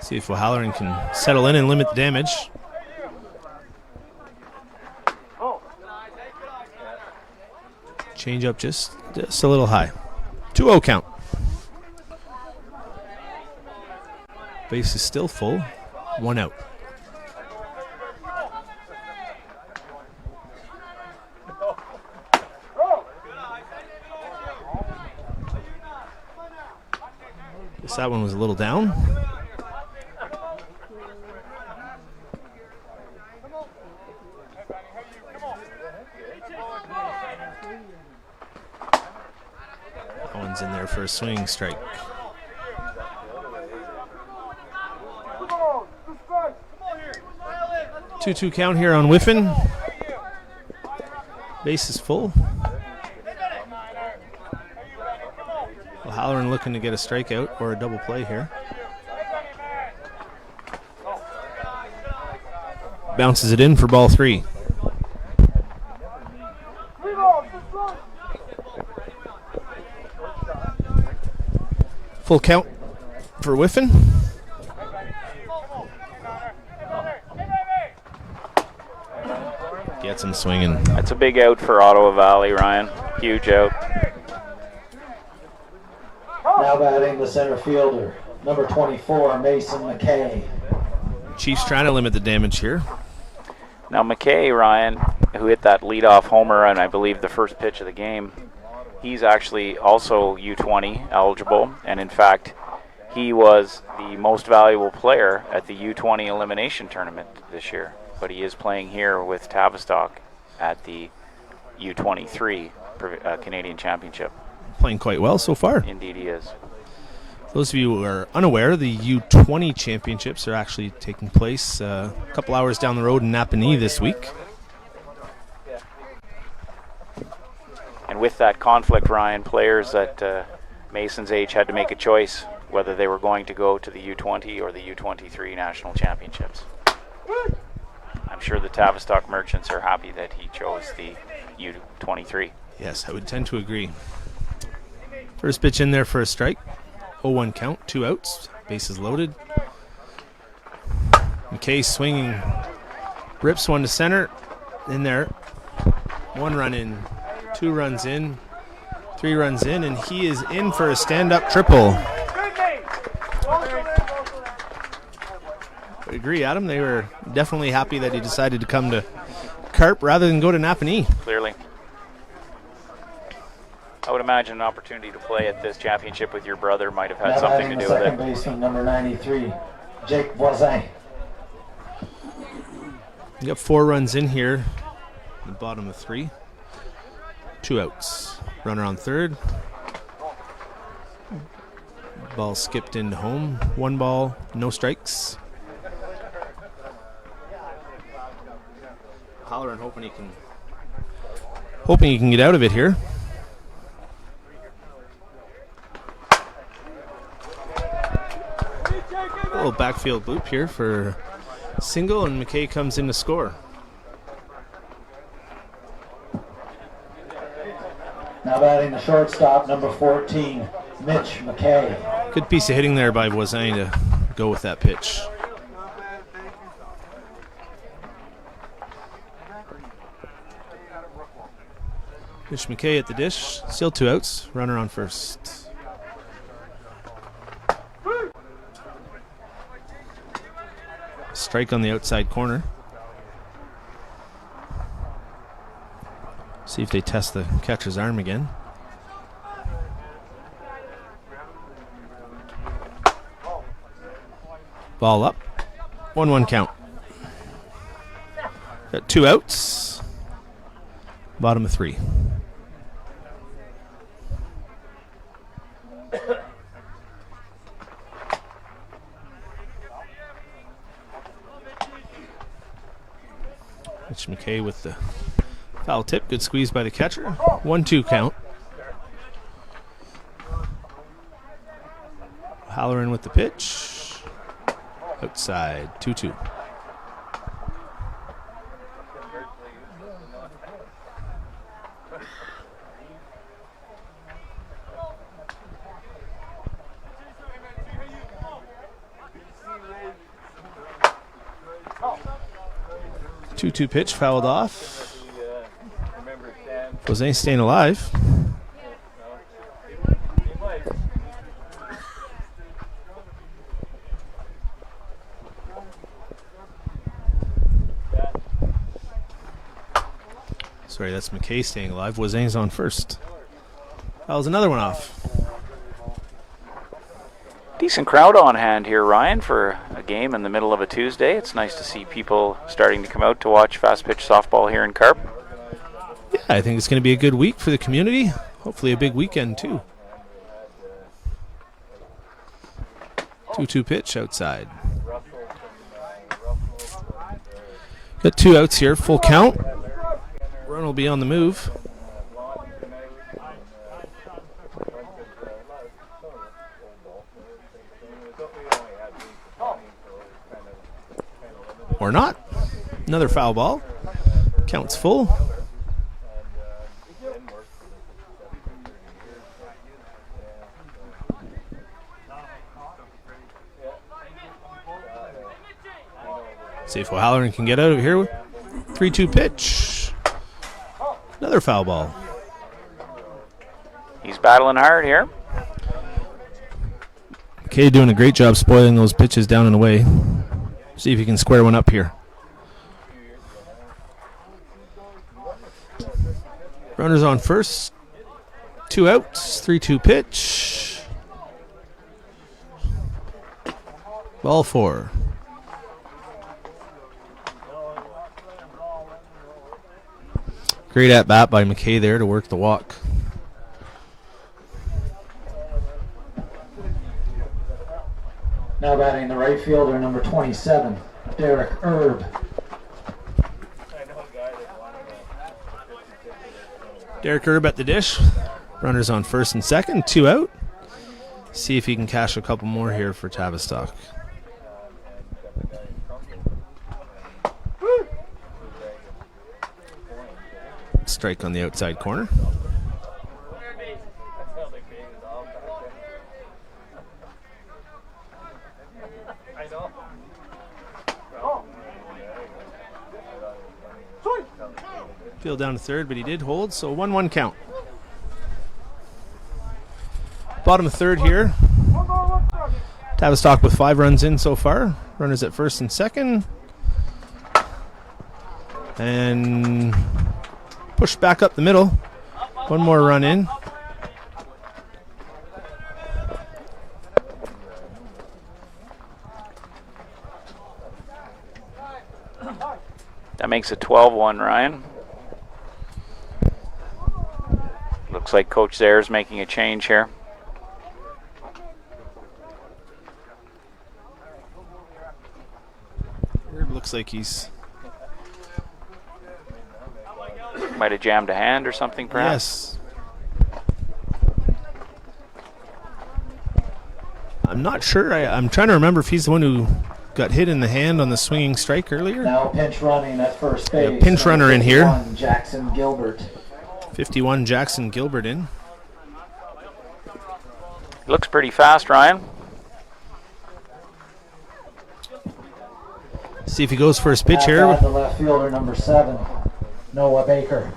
A: See if O'Halloran can settle in and limit the damage. Change up just a little high. 2-0 count. Base is still full. 1 out. Guess that one was a little down. That one's in there for a swinging strike. 2-2 count here on Whiffen. Base is full. O'Halloran looking to get a strikeout or a double play here. Bounces it in for ball 3. Full count for Whiffen. Gets him swinging.
C: That's a big out for Ottawa Valley, Ryan. Huge out.
B: Now batting the center fielder, number 24, Mason McKay.
A: Chiefs trying to limit the damage here.
C: Now McKay, Ryan, who hit that leadoff homer on I believe the first pitch of the game, he's actually also U20 eligible, and in fact he was the most valuable player at the U20 elimination tournament this year. But he is playing here with Tavistock at the U23 Canadian Championship.
A: Playing quite well so far.
C: Indeed he is.
A: Those of you who are unaware, the U20 championships are actually taking place a couple hours down the road in Napanee this week.
C: And with that conflict, Ryan, players at Mason's age had to make a choice whether they were going to go to the U20 or the U23 national championships. I'm sure the Tavistock Merchants are happy that he chose the U23.
A: Yes, I would tend to agree. First pitch in there for a strike. 0-1 count, 2 outs. Bases loaded. McKay swinging. Rips one to center. In there. 1 run in. 2 runs in. 3 runs in. And he is in for a stand-up triple. I agree, Adam. They were definitely happy that he decided to come to Carp rather than go to Napanee.
C: Clearly. I would imagine an opportunity to play at this championship with your brother might have had something to do with it.
B: Second baseman, number 93, Jake Voisin.
A: You got 4 runs in here. The bottom of 3. 2 outs. Runner on third. Ball skipped into home. 1 ball, no strikes. Halloran hoping he can get out of it here. A little backfield loop here for single, and McKay comes in to score.
B: Now batting the shortstop, number 14, Mitch McKay.
A: Good piece of hitting there by Voisin to go with that pitch. Mitch McKay at the dish. Still 2 outs. Runner on first. Strike on the outside corner. See if they test the catcher's arm again. Ball up. 1-1 count. Got 2 outs. Bottom of 3. Mitch McKay with the foul tip. Good squeeze by the catcher. 1-2 count. Halloran with the pitch. Outside. 2-2. 2-2 pitch fouled off. Jose staying alive. Sorry, that's McKay staying alive. Wozane's on first. That was another one off.
C: Decent crowd on hand here, Ryan, for a game in the middle of a Tuesday. It's nice to see people starting to come out to watch Fastpitch softball here in Carp.
A: Yeah, I think it's going to be a good week for the community. Hopefully a big weekend, too. 2-2 pitch outside. Got 2 outs here, full count. Run will be on the move. Or not. Another foul ball. Counts full. See if O'Halloran can get out of here. 3-2 pitch. Another foul ball.
C: He's battling hard here.
A: Kay doing a great job spoiling those pitches down and away. See if he can square one up here. Runners on first. 2 outs. 3-2 pitch. Ball 4. Great at bat by McKay there to work the walk.
B: Now batting the right fielder, number 27, Derek Erb.
A: Derek Erb at the dish. Runners on first and second. 2 out. See if he can cash a couple more here for Tavistock. Strike on the outside corner. Field down to third, but he did hold, so 1-1 count. Bottom of third here. Tavistock with 5 runs in so far. Runners at first and second. And push back up the middle. 1 more run in.
C: That makes it 12-1, Ryan. Looks like Coach Zare's making a change here.
A: Looks like he's...
C: Might have jammed a hand or something, perhaps.
A: Yes. I'm not sure. I'm trying to remember if he's the one who got hit in the hand on the swinging strike earlier.
B: Now pinch running at first base.
A: Yeah, pinch runner in here.
B: Jackson Gilbert.
A: 51 Jackson Gilbert in.
C: Looks pretty fast, Ryan.
A: See if he goes for his pitch
B: Now
A: here.
B: the left fielder, number 7, Noah Baker.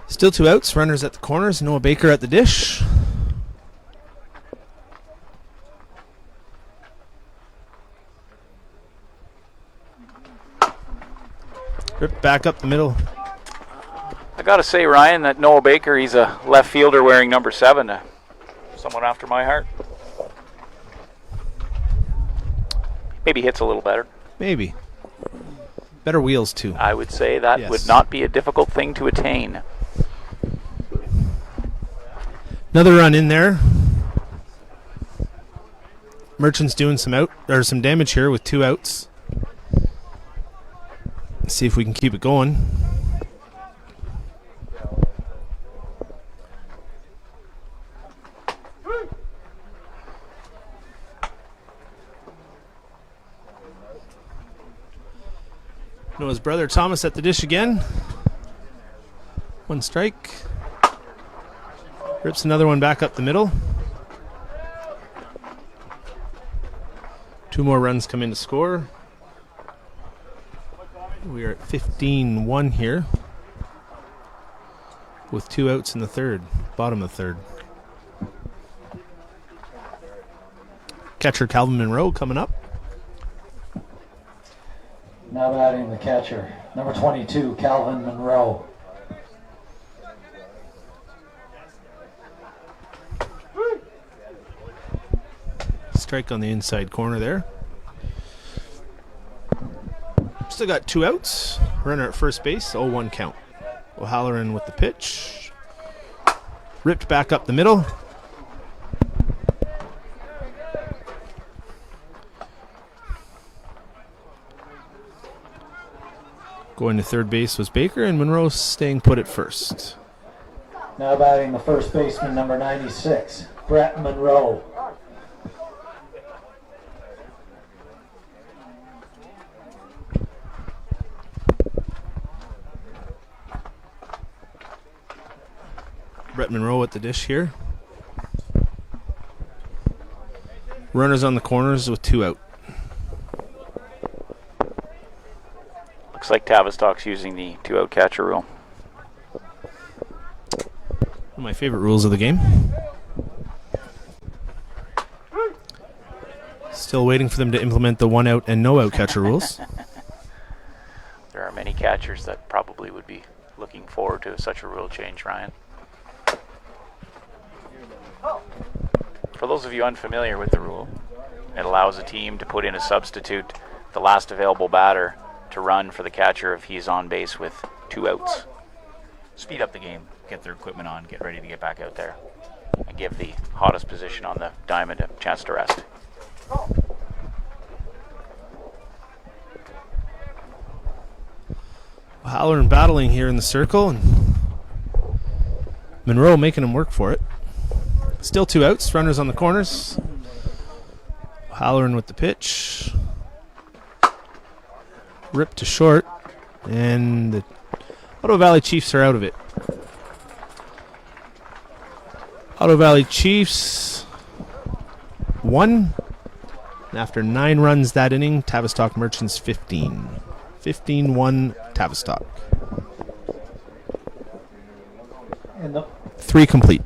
A: Still 2 outs. Runners at the corners. Noah Baker at the dish. Rip back up the middle.
C: I got to say, Ryan, that Noah Baker, he's a left fielder wearing number 7. Someone after my heart. Maybe hits a little better.
A: Maybe. Better wheels, too.
C: I would say that
A: Yes.
C: would not be a difficult thing to attain.
A: Another run in there. Merchant's doing some damage here with 2 outs. See if we can keep it going. Noah's brother Thomas at the dish again. 1 strike. Rips another one back up the middle. 2 more runs come in to score. We are at 15-1 here, with 2 outs in the third, bottom of the third. Catcher Calvin Monroe coming up.
B: Now batting the catcher, number 22, Calvin Monroe.
A: Strike on the inside corner there. Still got 2 outs. Runner at first base, 0-1 count. O'Halloran with the pitch. Ripped back up the middle. Going to third base was Baker, and Monroe staying put at first.
B: Now batting the first baseman, number 96, Brett Monroe.
A: Brett Monroe at the dish here. Runners on the corners with 2 out.
C: Looks like Tavistock's using the 2-out catcher rule.
A: One of my favorite rules of the game. Still waiting for them to implement the 1 out and no out catcher rules.
C: There are many catchers that probably would be looking forward to such a rule change, Ryan. For those of you unfamiliar with the rule, it allows a team to put in a substitute, the last available batter, to run for the catcher if he's on base with 2 outs. Speed up the game, get their equipment on, get ready to get back out there, and give the hottest position on the diamond a chance to rest.
A: Halloran battling here in the circle, and Monroe making him work for it. Still 2 outs, runners on the corners. Halloran with the pitch. Ripped to short, and the Ottawa Valley Chiefs are out of it. Ottawa Valley Chiefs 1. And after 9 runs that inning, Tavistock Merchants 15. 15-1 Tavistock.
B: And the
A: 3 complete.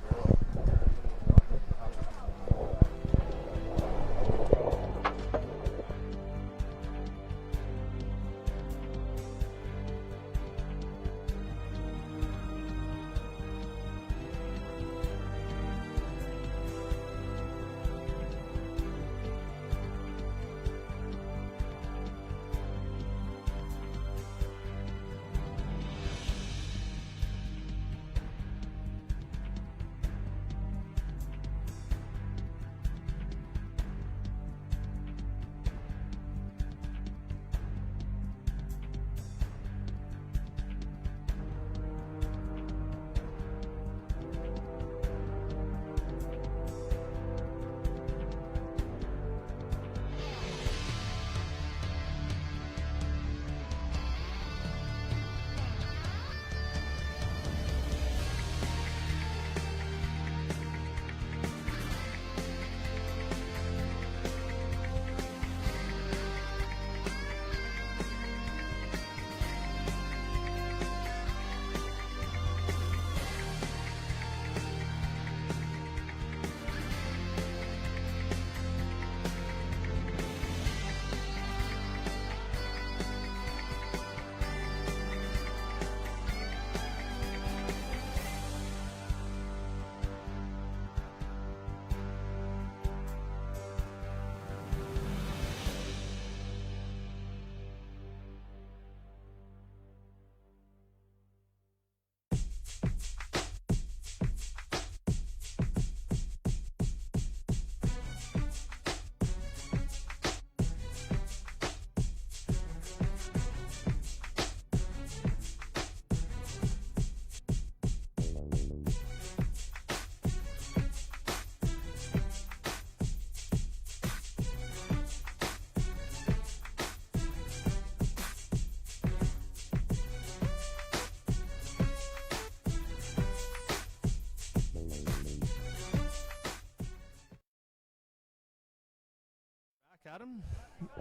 A: Adam,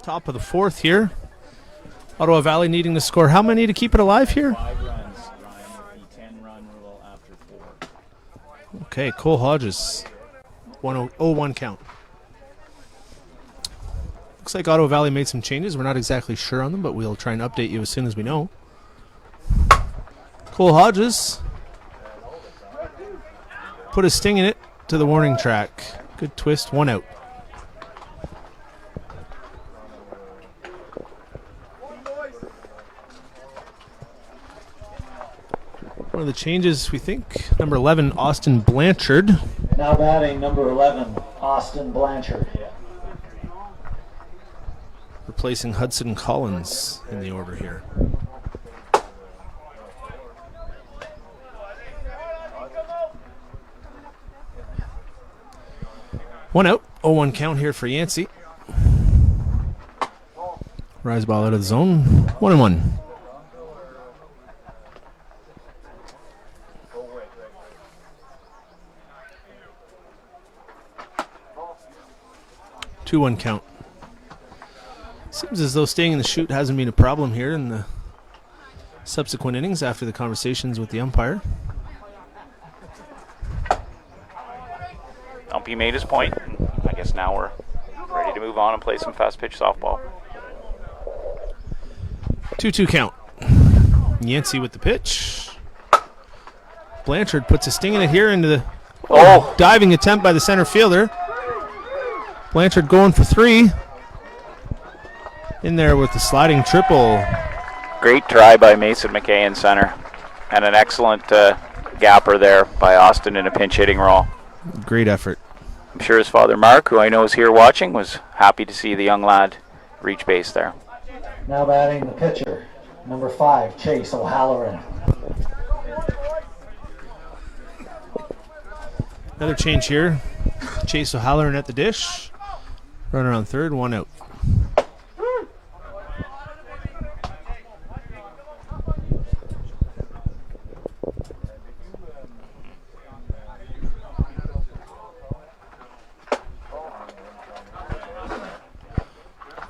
A: top of the 4th here. Ottawa Valley needing to score how many to keep it alive here?
D: 5 runs, Ryan, with the 10-run rule after 4.
A: Okay, Cole Hodges. 1-0-1 count. Looks like Ottawa Valley made some changes. We're not exactly sure on them, but we'll try and update you as soon as we know. Cole Hodges put a sting in it to the warning track. Good twist, 1 out. One of the changes, we think, number 11, Austin Blanchard.
B: Now batting number 11, Austin Blanchard.
A: Replacing Hudson Collins in the order here. One out, 0-1 count here for Yancey. Rise ball out of the zone, 1-1. Two-one count. Seems as though staying in the chute hasn't been a problem here in the subsequent innings after the conversations with the umpire.
C: Umpy made his point. I guess now we're ready to move on and play some fast pitch softball.
A: 2-2 count. Yancey with the pitch. Blanchard puts a sting in it here into the diving attempt by the center fielder. Blanchard going for 3. In there with the sliding triple.
C: Great try by Mason McKay in center. And an excellent gapper there by Austin in a pinch hitting role.
A: Great effort.
C: I'm sure his father Mark, who I know is here watching, was happy to see the young lad reach base there.
B: Now batting the pitcher, number 5, Chase O'Halloran.
A: Another change here. Chase O'Halloran at the dish. Runner on third, 1 out.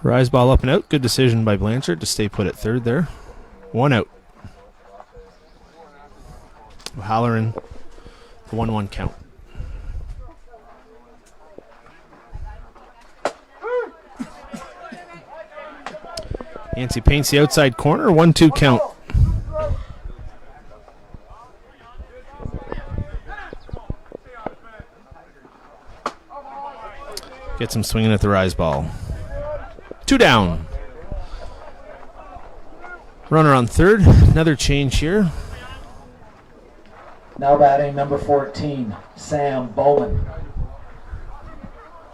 A: Rise ball up and out. Good decision by Blanchard to stay put at third there. 1 out. O'Halloran, the 1-1 count. Yancey paints the outside corner. 1-2 count. Gets him swinging at the rise ball. 2 down. Runner on third. Another change here.
B: Now batting number 14, Sam Bowman.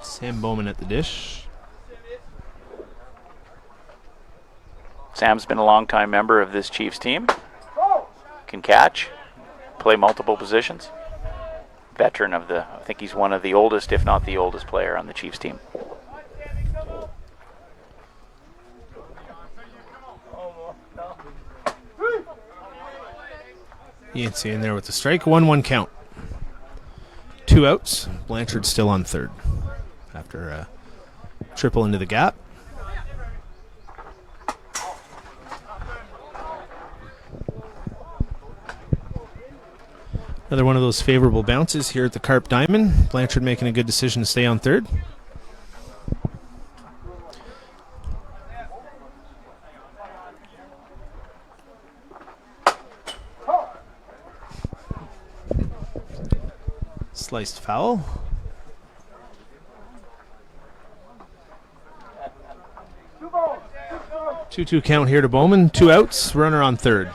A: Sam Bowman at the dish.
C: Sam's been a long-time member of this Chiefs team. Can catch, play multiple positions. Veteran of I think he's one of the oldest, if not the oldest player on the Chiefs team.
A: Yancey in there with the strike. 1-1 count. 2 outs. Blanchard still on third after a triple into the gap. Another one of those favorable bounces here at the Carp Diamond. Blanchard making a good decision to stay on third. Sliced foul. Two count here to Bowman. 2 outs. Runner on third.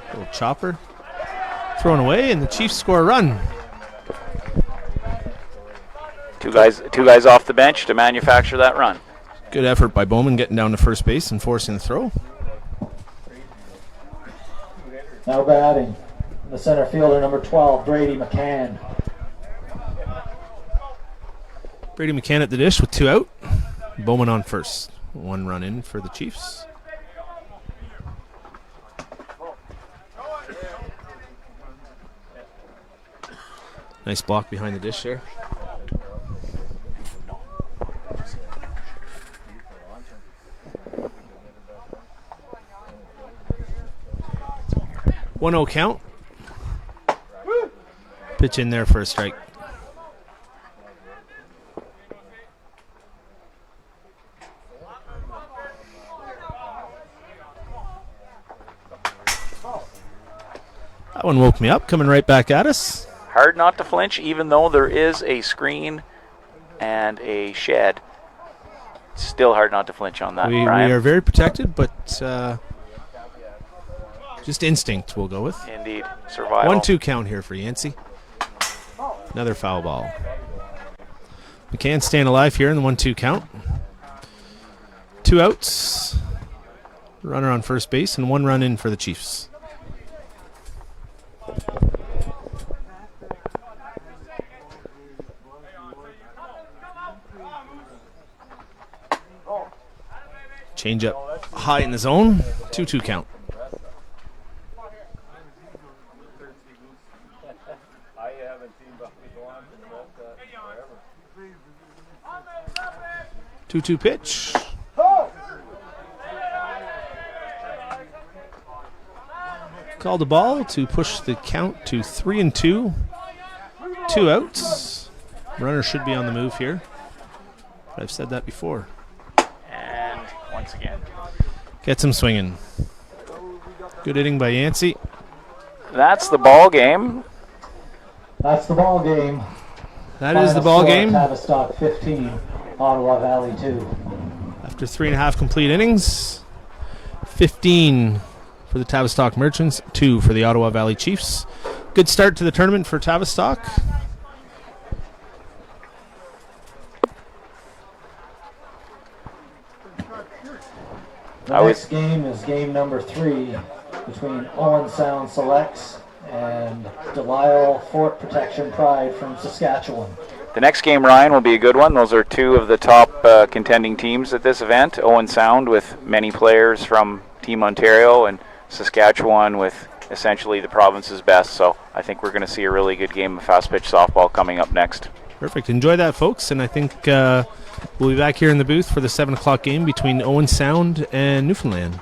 A: Little chopper. Thrown away, and the Chiefs score a run.
C: Two guys off the bench to manufacture that run.
A: Good effort by Bowman getting down to first base and forcing the throw.
B: Now batting the center fielder, number 12, Brady McCann.
A: Brady McCann at the dish with 2 out. Bowman on first. 1 run in for the Chiefs. Nice block behind the dish there. 1-0 count. Pitch in there for a strike. That one woke me up, coming right back at us.
C: Hard not to flinch, even though there is a screen and a shed. Still hard not to flinch on that,
A: We
C: Brian.
A: are very protected, but just instinct we'll go with.
C: Indeed. Survival.
A: 1-2 count here for Yancey. Another foul ball. McCann staying alive here in the 1-2 count. 2 outs. Runner on first base and 1 run in for the Chiefs. Change up high in the zone. 2-2 count. Two pitch. Called the ball to push the count to 3-2. 2 outs. Runner should be on the move here. I've said that before.
C: And once again.
A: Gets him swinging. Good hitting by Yancey.
C: That's the ball game.
B: That's the ball game.
A: That is the ball game.
B: Tavistock 15, Ottawa Valley 2.
A: After 3.5 complete innings, 15 for the Tavistock Merchants, 2 for the Ottawa Valley Chiefs. Good start to the tournament for Tavistock.
B: The next game is game number 3 between Owen Sound Selects and Delisle Fort Protection Pride from Saskatchewan.
C: The next game, Ryan, will be a good one. Those are 2 of the top contending teams at this event. Owen Sound with many players from Team Ontario, and Saskatchewan with essentially the province's best. So I think we're going to see a really good game of fast pitch softball coming up next.
A: Perfect. Enjoy that, folks. And I think we'll be back here in the booth for the 7 o'clock game between Owen Sound and Newfoundland.